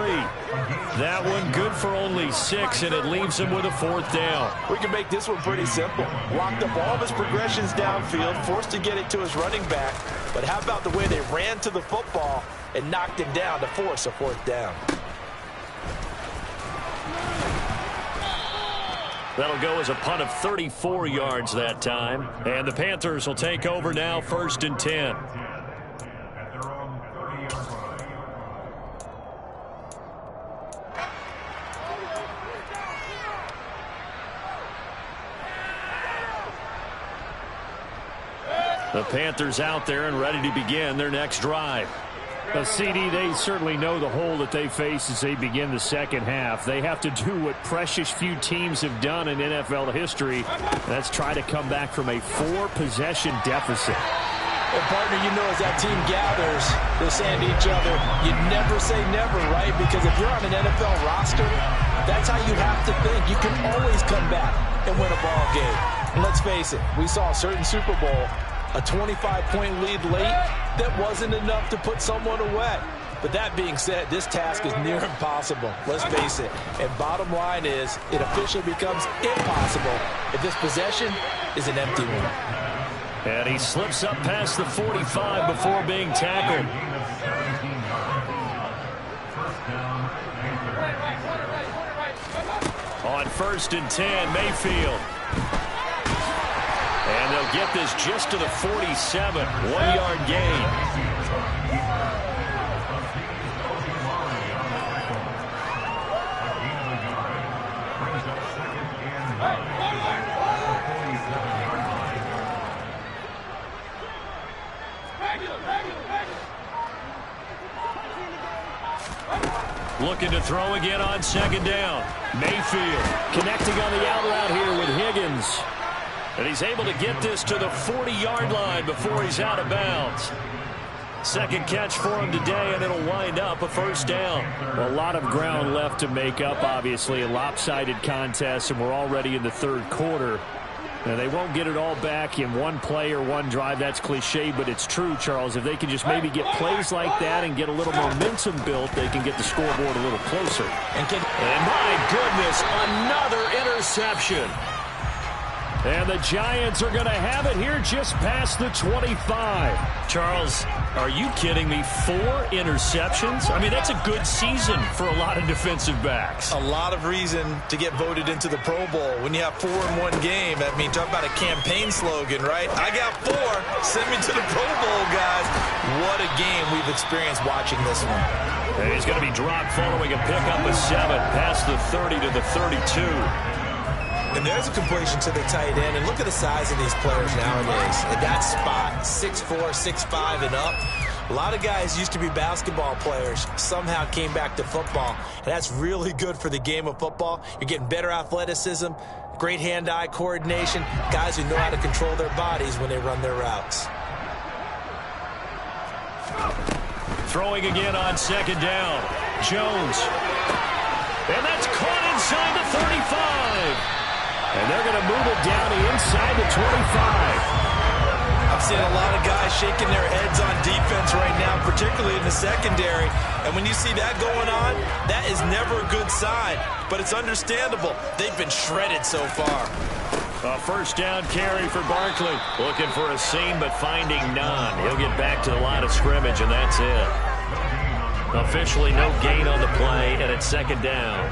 That one good for only 6, and it leaves him with a 4th down. We can make this one pretty simple. Locked up all of his progressions downfield, forced to get it to his running back. But how about the way they ran to the football and knocked him down to force a 4th down? That'll go as a punt of 34 yards that time. And the Panthers will take over now, 1st and 10. The Panthers out there and ready to begin their next drive. CD, they certainly know the hole that they face as they begin the second half. They have to do what precious few teams have done in NFL history. That's try to come back from a 4-possession deficit. And partner, you know, as that team gathers, they're saying to each other, you never say never, right? Because if you're on an NFL roster, that's how you have to think. You can always come back and win a ball game. And let's face it, we saw a certain Super Bowl, a 25-point lead late that wasn't enough to put someone away. But that being said, this task is near impossible. Let's face it. And bottom line is, it officially becomes impossible if this possession is an empty one. And he slips up past the 45 before being tackled. On 1st and 10, Mayfield. And they'll get this just to the 47. 1-yard gain. Looking to throw again on 2nd down. Mayfield connecting on the out route here with Higgins. And he's able to get this to the 40-yard line before he's out of bounds. Second catch for him today, and it'll wind up a 1st down. A lot of ground left to make up, obviously. A lopsided contest, and we're already in the 3rd quarter. Now, they won't get it all back in one play or one drive. That's cliche, but it's true, Charles. If they can just maybe get plays like that and get a little momentum built, they can get the scoreboard a little closer. And my goodness, another interception. And the Giants are going to have it here just past the 25. Charles, are you kidding me? 4 interceptions? I mean, that's a good season for a lot of defensive backs. A lot of reason to get voted into the Pro Bowl. When you have 4 in one game, I mean, talk about a campaign slogan, right? I got 4. Send me to the Pro Bowl, guys. What a game we've experienced watching this one. And he's going to be dropped following a pickup of 7 past the 30 to the 32. And there's a completion to the tight end. And look at the size of these players nowadays. At that spot, 6'4", 6'5", and up. A lot of guys used to be basketball players, somehow came back to football. And that's really good for the game of football. You're getting better athleticism, great hand-eye coordination, guys who know how to control their bodies when they run their routes. Throwing again on 2nd down. Jones. And that's caught inside the 35. And they're going to move it down inside the 25. I've seen a lot of guys shaking their heads on defense right now, particularly in the secondary. And when you see that going on, that is never a good sign. But it's understandable. They've been shredded so far. A 1st down carry for Barkley. Looking for a seam, but finding none. He'll get back to the line of scrimmage, and that's it. Officially no gain on the play, and it's 2nd down.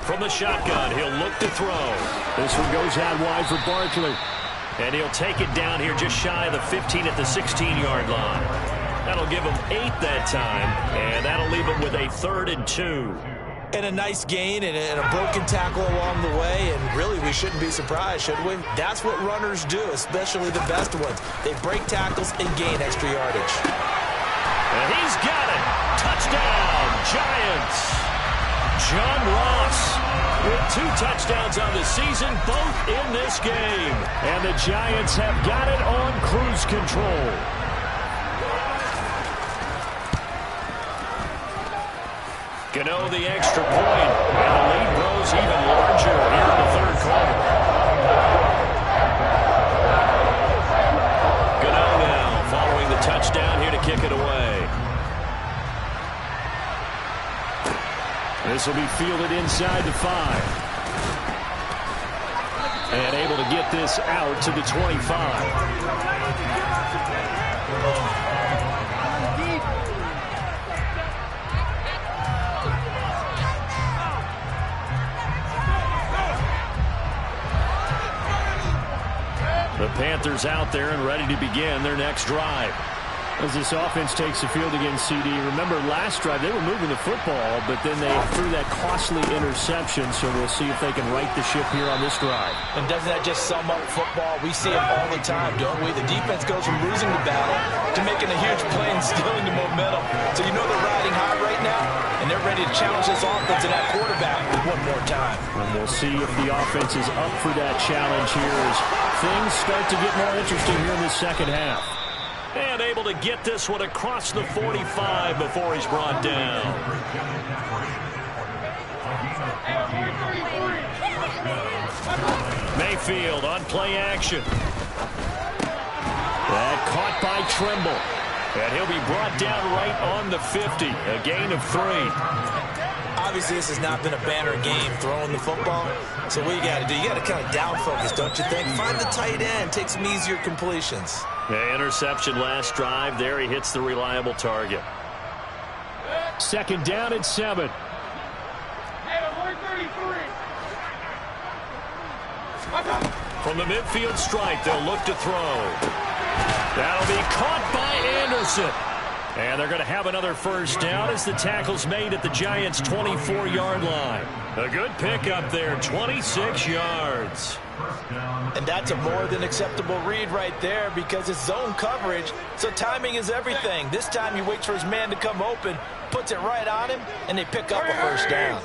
From the shotgun, he'll look to throw. This one goes out wide for Barkley. And he'll take it down here just shy of the 15 at the 16-yard line. That'll give him 8 that time, and that'll leave him with a 3rd and 2. And a nice gain and a broken tackle along the way, and really we shouldn't be surprised, should we? That's what runners do, especially the best ones. They break tackles and gain extra yardage. And he's got it. Touchdown, Giants. John Ross with 2 touchdowns on the season, both in this game. And the Giants have got it on cruise control. Gano the extra point, and the lead grows even larger here in the 3rd quarter. Gano now following the touchdown here to kick it away. This will be fielded inside the 5. And able to get this out to the 25. The Panthers out there and ready to begin their next drive. As this offense takes the field against CD, remember last drive they were moving the football, but then they threw that costly interception, so we'll see if they can right the ship here on this drive. And doesn't that just sum up football? We see it all the time, don't we? The defense goes from losing the battle to making a huge play and stealing the momentum. So you know they're riding high right now, and they're ready to challenge this offense and that quarterback one more time. And we'll see if the offense is up for that challenge here as things start to get more interesting here in the 2nd half. And able to get this one across the 45 before he's brought down. Mayfield on play action. That caught by Trimble. And he'll be brought down right on the 50. A gain of 3. Obviously, this has not been a banner game throwing the football. So what you got to do, you got to kind of down focus, don't you think? Find the tight end, take some easier completions. Yeah, interception last drive. There he hits the reliable target. 2nd down and 7. From the midfield stripe, they'll look to throw. That'll be caught by Anderson. And they're going to have another first down as the tackle's made at the Giants' 24-yard line. A good pickup there, 26 yards. And that's a more than acceptable read right there because it's zone coverage, so timing is everything. This time he waits for his man to come open, puts it right on him, and they pick up a first down.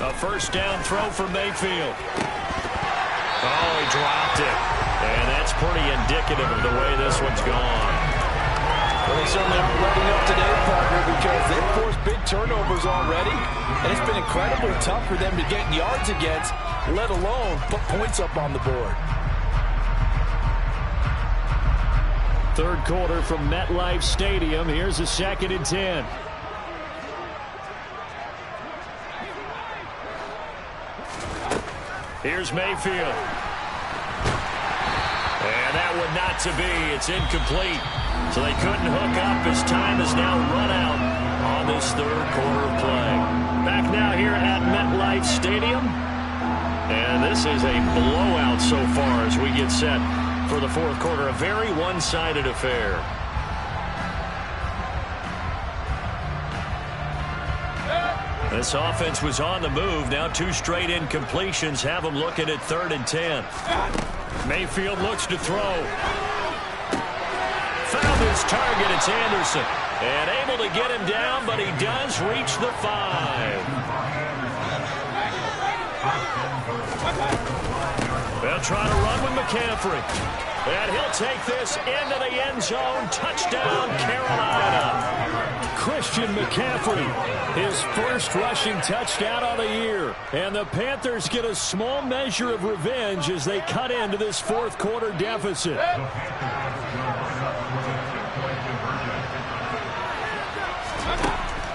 A first down throw for Mayfield. Oh, he dropped it. And that's pretty indicative of the way this one's gone. Well, they certainly aren't letting up today, partner, because they've forced big turnovers already. And it's been incredibly tough for them to get yards against, let alone put points up on the board. 3rd quarter from MetLife Stadium. Here's a 2nd and 10. Here's Mayfield. And that one not to be. It's incomplete. So they couldn't hook up as time has now run out on this 3rd quarter of play. Back now here at MetLife Stadium. And this is a blowout so far as we get set for the 4th quarter. A very one-sided affair. This offense was on the move. Now 2 straight incompletions have them looking at 3rd and 10. Mayfield looks to throw. Found his target. It's Anderson. And able to get him down, but he does reach the 5. They'll try to run with McCaffrey. And he'll take this into the end zone. Touchdown, Carolina. Christian McCaffrey, his first rushing touchdown of the year. And the Panthers get a small measure of revenge as they cut into this 4th quarter deficit.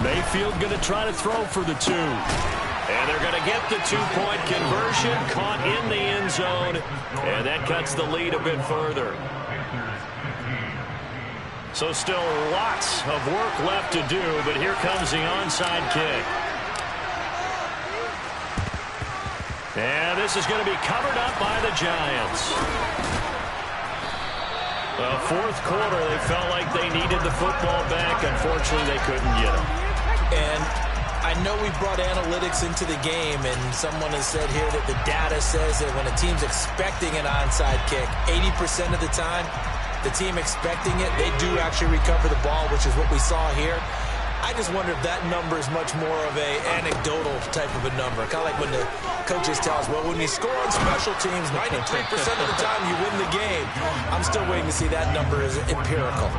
Mayfield going to try to throw for the 2. And they're going to get the 2-point conversion, caught in the end zone. And that cuts the lead a bit further. So still lots of work left to do, but here comes the onside kick. And this is going to be covered up by the Giants. The 4th quarter, they felt like they needed the football back. Unfortunately, they couldn't get it. And I know we brought analytics into the game, and someone has said here that the data says that when a team's expecting an onside kick, 80% of the time, the team expecting it, they do actually recover the ball, which is what we saw here. I just wonder if that number is much more of a anecdotal type of a number. Kind of like when the coaches tell us, well, when you score on special teams, 93% of the time you win the game. I'm still waiting to see that number is empirical.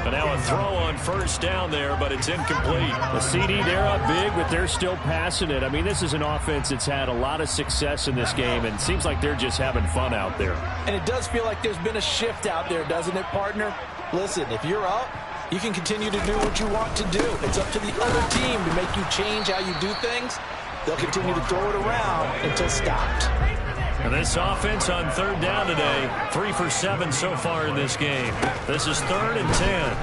And now a throw on first down there, but it's incomplete. The CD, they're up big, but they're still passing it. I mean, this is an offense that's had a lot of success in this game, and it seems like they're just having fun out there. And it does feel like there's been a shift out there, doesn't it, partner? Listen, if you're up, you can continue to do what you want to do. It's up to the other team to make you change how you do things. They'll continue to throw it around until stopped. And this offense on 3rd down today, 3 for 7 so far in this game. This is 3rd and 10.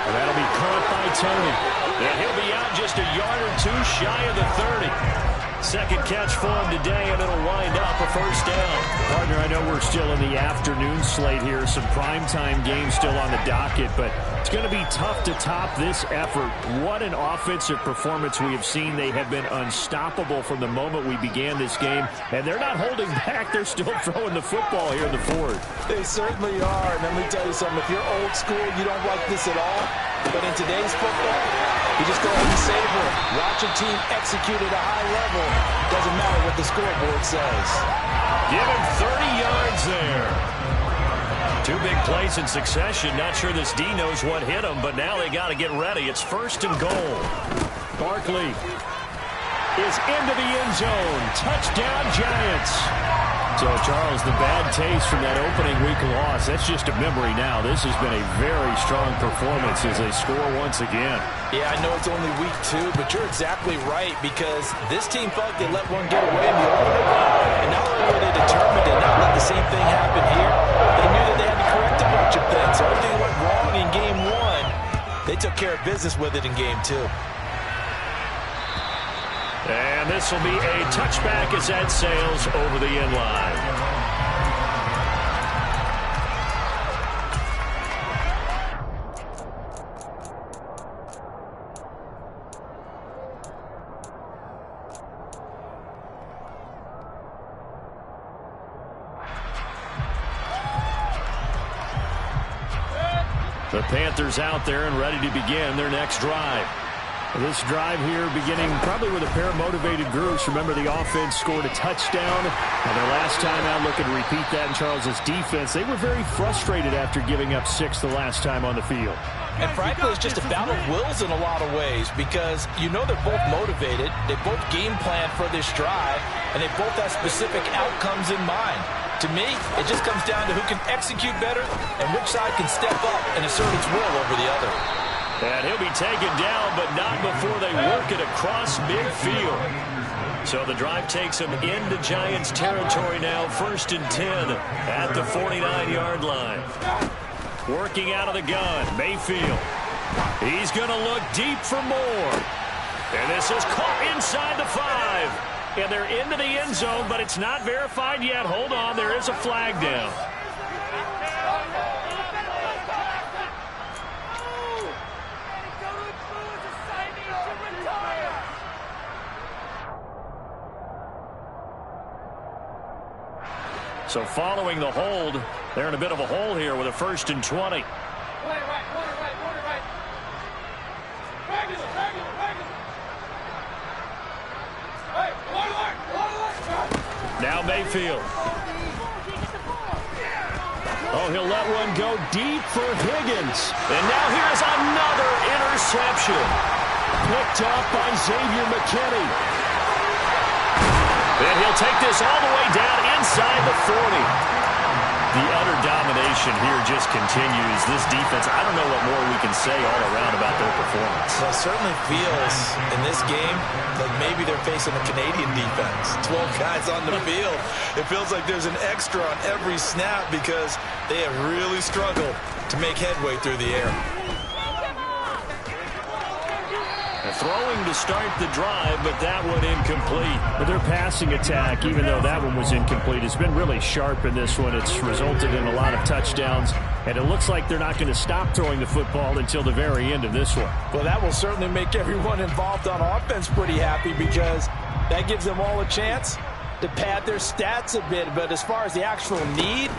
And that'll be caught by Tony. And he'll be out just a yard or 2 shy of the 30. Second catch for him today, and it'll wind up a first down. Partner, I know we're still in the afternoon slate here. Some primetime games still on the docket, but it's going to be tough to top this effort. What an offensive performance we have seen. They have been unstoppable from the moment we began this game, and they're not holding back. They're still throwing the football here in the 4th. They certainly are, and let me tell you something. If you're old school, you don't like this at all. But in today's football, you just go ahead and savor it. Watch a team execute at a high level Doesn't matter what the scoreboard says. Give him 30 yards there. 2 big plays in succession. Not sure this D knows what hit him, but now they got to get ready. It's 1st and goal. Barkley is into the end zone. Touchdown, Giants. So, Charles, the bad taste from that opening week loss, that's just a memory now. This has been a very strong performance as they score once again. Yeah, I know it's only week 2, but you're exactly right because this team felt they let one get away in the opener. And not only were they determined to not let the same thing happen here, they knew that they had to correct a bunch of things. So everything went wrong in game 1. They took care of business with it in game 2. And this will be a touchback as that sails over the end line. The Panthers out there and ready to begin their next drive. This drive here beginning probably with a pair of motivated groups. Remember, the offense scored a touchdown. And their last time out, looking to repeat that in Charles's defense. They were very frustrated after giving up 6 the last time on the field. And frankly, it's just a battle of wills in a lot of ways because you know they're both motivated. They both game plan for this drive, and they both have specific outcomes in mind. To me, it just comes down to who can execute better and which side can step up and assert its will over the other. And he'll be taken down, but not before they work it across midfield. So the drive takes him into Giants territory now, 1st and 10 at the 49-yard line. Working out of the gun, Mayfield. He's going to look deep for more. And this is caught inside the 5. And they're into the end zone, but it's not verified yet. Hold on, there is a flag down. So following the hold, they're in a bit of a hole here with a 1st and 20. Now Mayfield. Oh, he'll let one go deep for Higgins. And now here's another interception. Picked up by Xavier McKinney. And he'll take this all the way down inside the 40. The utter domination here just continues. This defense, I don't know what more we can say all around about their performance. Well, it certainly feels in this game like maybe they're facing a Canadian defense. 12 guys on the field. It feels like there's an extra on every snap because they have really struggled to make headway through the air. Throwing to start the drive, but that one incomplete. But their passing attack, even though that one was incomplete, has been really sharp in this one. It's resulted in a lot of touchdowns, and it looks like they're not going to stop throwing the football until the very end of this one. Well, that will certainly make everyone involved on offense pretty happy because that gives them all a chance to pad their stats a bit. But as far as the actual need,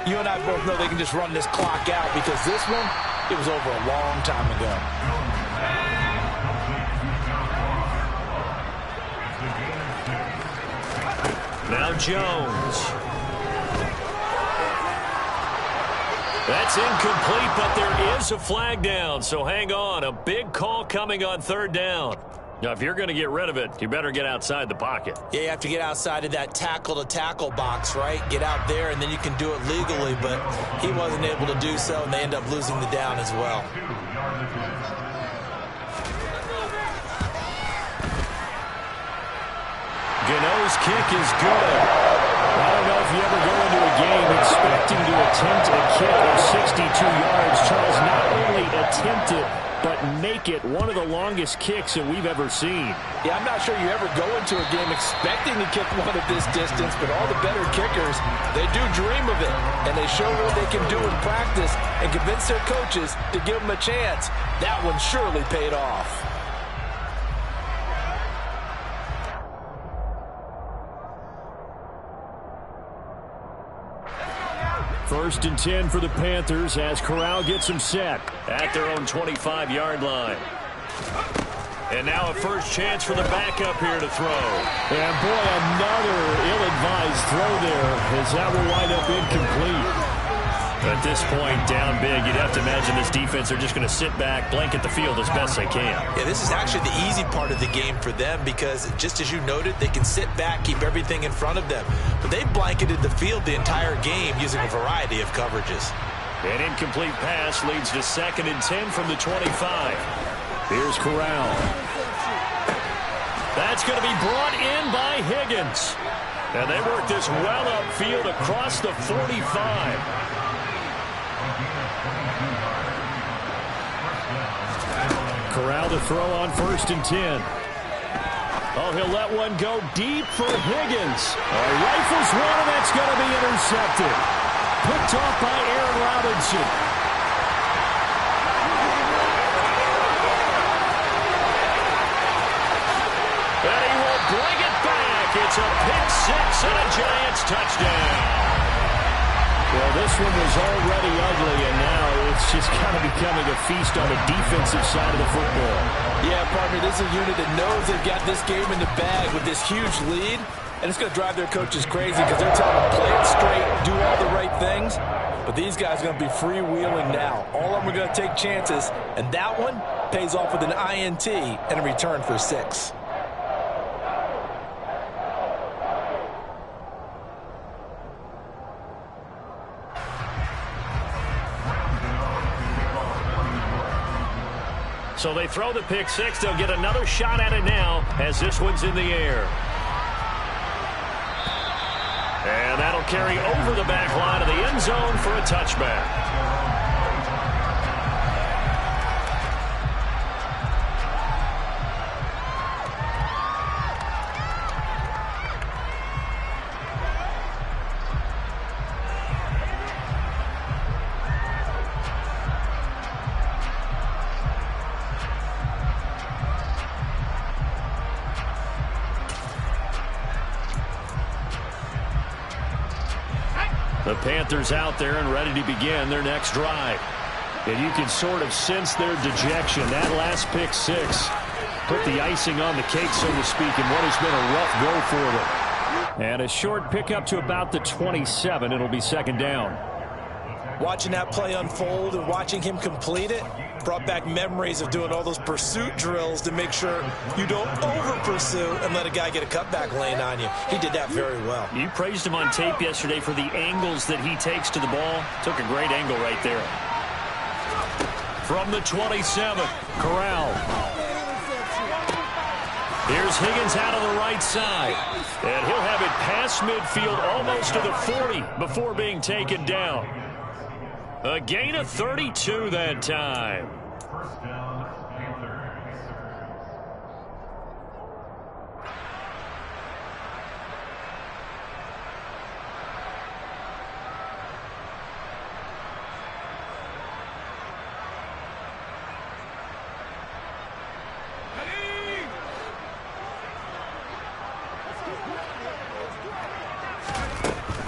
you and I both know they can just run this clock out because this one, it was over a long time ago. Now Jones. That's incomplete, but there is a flag down, so hang on. A big call coming on 3rd down. Now, if you're going to get rid of it, you better get outside the pocket. Yeah, you have to get outside of that tackle-to-tackle box, right? Get out there, and then you can do it legally, but he wasn't able to do so, and they end up losing the down as well. Gano's kick is good. I don't know if you ever go into a game expecting to attempt a kick of 62 yards. Charles, not only attempt it, but make it one of the longest kicks that we've ever seen. Yeah, I'm not sure you ever go into a game expecting to kick one of this distance, but all the better kickers, they do dream of it, and they show what they can do in practice and convince their coaches to give them a chance. That one surely paid off. 1st and 10 for the Panthers as Corral gets them set at their own 25-yard line. And now a first chance for the backup here to throw. And boy, another ill-advised throw there, as that will wind up incomplete. At this point, down big, you'd have to imagine this defense are just going to sit back, blanket the field as best they can. Yeah, this is actually the easy part of the game for them because, just as you noted, they can sit back, keep everything in front of them. But they blanketed the field the entire game using a variety of coverages. An incomplete pass leads to 2nd and 10 from the 25. Here's Corral. That's going to be brought in by Higgins. And they work this well upfield across the 45. Corral to throw on 1st and 10. Oh, he'll let one go deep for Higgins. Rifles one, and that's going to be intercepted. Picked off by Aaron Robinson. And he will bring it back. It's a pick six and a Giants touchdown. Well, this one was already ugly, and now it's just kind of becoming a feast on the defensive side of the football. Yeah, partner, this is a unit that knows they've got this game in the bag with this huge lead, and it's going to drive their coaches crazy because they're telling them play it straight, do all the right things, but these guys are going to be freewheeling now. All of them are going to take chances, and that one pays off with an INT and a return for 6. So they throw the pick six. They'll get another shot at it now as this one's in the air. And that'll carry over the back line of the end zone for a touchback. The Panthers out there and ready to begin their next drive. And you can sort of sense their dejection. That last pick six put the icing on the cake, so to speak, in what has been a rough go for them. And a short pickup to about the 27. It'll be 2nd down. Watching that play unfold and watching him complete it brought back memories of doing all those pursuit drills to make sure you don't over-pursue and let a guy get a cutback lane on you. He did that very well. You praised him on tape yesterday for the angles that he takes to the ball. Took a great angle right there. From the 27, Corral. Here's Higgins out on the right side. And he'll have it past midfield almost to the 40 before being taken down. A gain of 32 that time.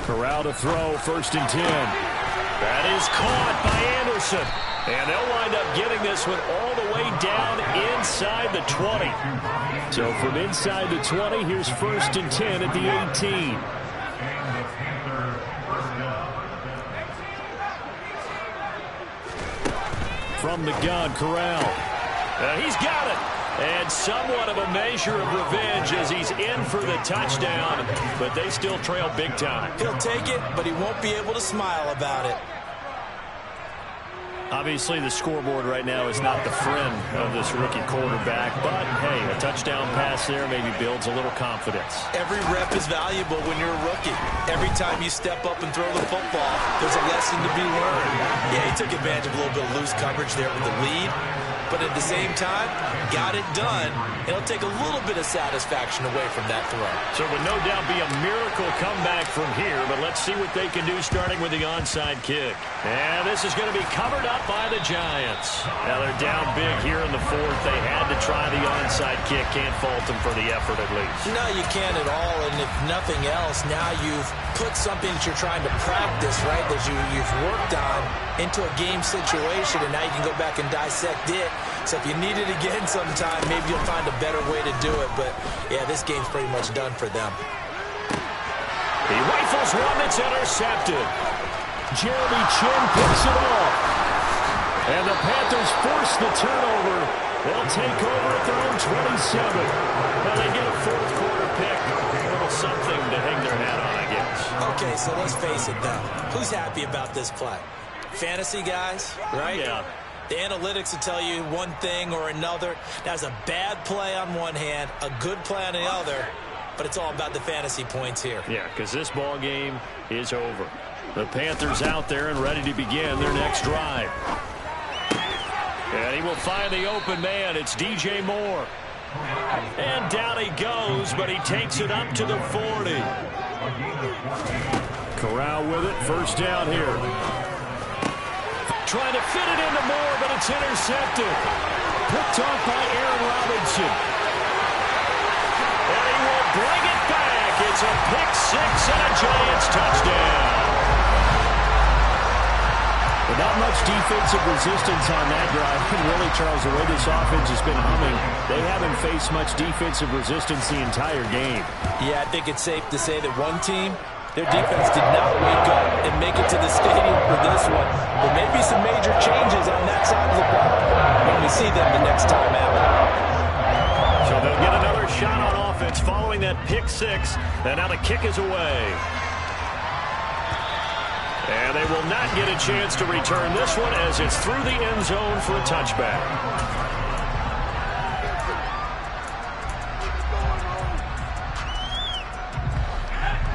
Corral to throw, 1st and 10. That is caught by Anderson. And they'll wind up getting this one all the way down inside the 20. So from inside the 20, here's 1st and 10 at the 18. From the gun, Corral. He's got it. And somewhat of a measure of revenge as he's in for the touchdown, but they still trail big time. He'll take it, but he won't be able to smile about it. Obviously, the scoreboard right now is not the friend of this rookie quarterback, but, hey, a touchdown pass there maybe builds a little confidence. Every rep is valuable when you're a rookie. Every time you step up and throw the football, there's a lesson to be learned. Yeah, he took advantage of a little bit of loose coverage there with the lead, but at the same time, got it done. It'll take a little bit of satisfaction away from that throw. So it would no doubt be a miracle comeback from here, but let's see what they can do starting with the onside kick. And this is going to be covered up by the Giants. Now they're down big here in the 4th. They had to try the onside kick. Can't fault them for the effort at least. No, you can't at all, and if nothing else, now you've put something that you're trying to practice, right, that you've worked on into a game situation, and now you can go back and dissect it So if you need it again sometime, maybe you'll find a better way to do it. But, yeah, this game's pretty much done for them. He rifles one that's intercepted. Jeremy Chin picks it off. And the Panthers force the turnover. They'll take over at their own 27. Well, they get a fourth quarter pick. A little something to hang their hat on, I guess. Okay, so let's face it, though. Who's happy about this play? Fantasy guys, right? Yeah. The analytics will tell you one thing or another. That's a bad play on one hand, a good play on the other, but it's all about the fantasy points here. Yeah, because this ball game is over. The Panthers out there and ready to begin their next drive. And he will find the open man. It's DJ Moore. And down he goes, but he takes it up to the 40. Corral with it. First down here. Trying to fit it into Moore, but it's intercepted. Picked off by Aaron Robinson. And he will bring it back. It's a pick six and a Giants touchdown. But not much defensive resistance on that drive. And really, Charles, the way this offense has been humming, they haven't faced much defensive resistance the entire game. Yeah, I think it's safe to say that one team, their defense did not wake up and make it to the stadium for this one. There may be some major changes on that side of the ball when we see them the next time out. So they'll get another shot on offense following that pick six. And now the kick is away. And they will not get a chance to return this one as it's through the end zone for a touchback.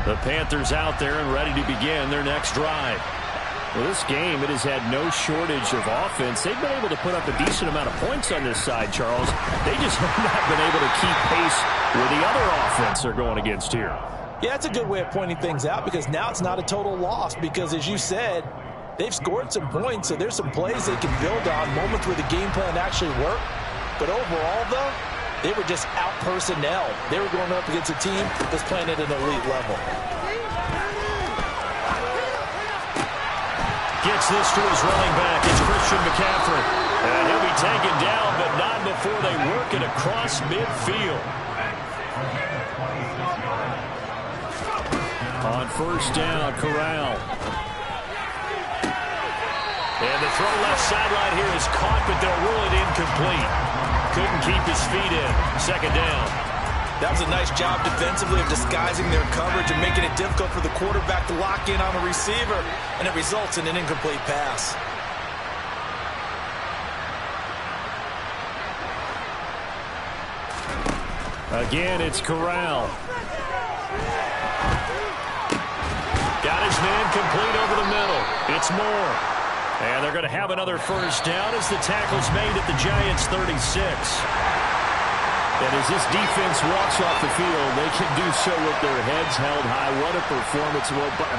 The Panthers out there and ready to begin their next drive. Well, this game, it has had no shortage of offense. They've been able to put up a decent amount of points on this side, Charles. They just have not been able to keep pace with the other offense they're going against here. Yeah, it's a good way of pointing things out because now it's not a total loss because, as you said, they've scored some points, so there's some plays they can build on, moments where the game plan actually worked. But overall, though, they were just out-personnel. They were going up against a team that's playing at an elite level. Gets this to his running back. It's Christian McCaffrey. And he'll be taken down, but not before they work it across midfield. On first down, Corral. And the throw left sideline here is caught, but they'll rule it incomplete. Couldn't keep his feet in. Second down. That was a nice job defensively of disguising their coverage and making it difficult for the quarterback to lock in on the receiver, and it results in an incomplete pass. Again, it's Corral. Got his man complete over the middle. It's Moore. And they're going to have another first down as the tackle's made at the Giants' 36. And as this defense walks off the field, they can do so with their heads held high. What a performance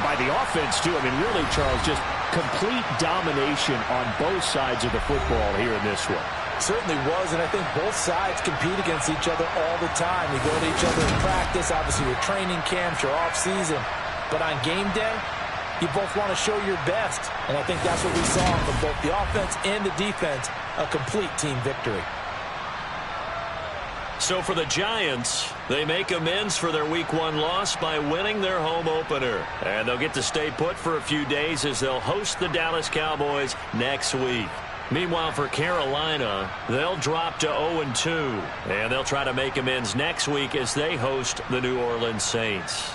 by the offense, too. I mean, really, Charles, just complete domination on both sides of the football here in this one. Certainly was, and I think both sides compete against each other all the time. You go to each other in practice, obviously your training camps, your off-season. But on game day, you both want to show your best. And I think that's what we saw from both the offense and the defense, a complete team victory. So for the Giants, they make amends for their Week 1 loss by winning their home opener. And they'll get to stay put for a few days as they'll host the Dallas Cowboys next week. Meanwhile, for Carolina, they'll drop to 0-2. And they'll try to make amends next week as they host the New Orleans Saints.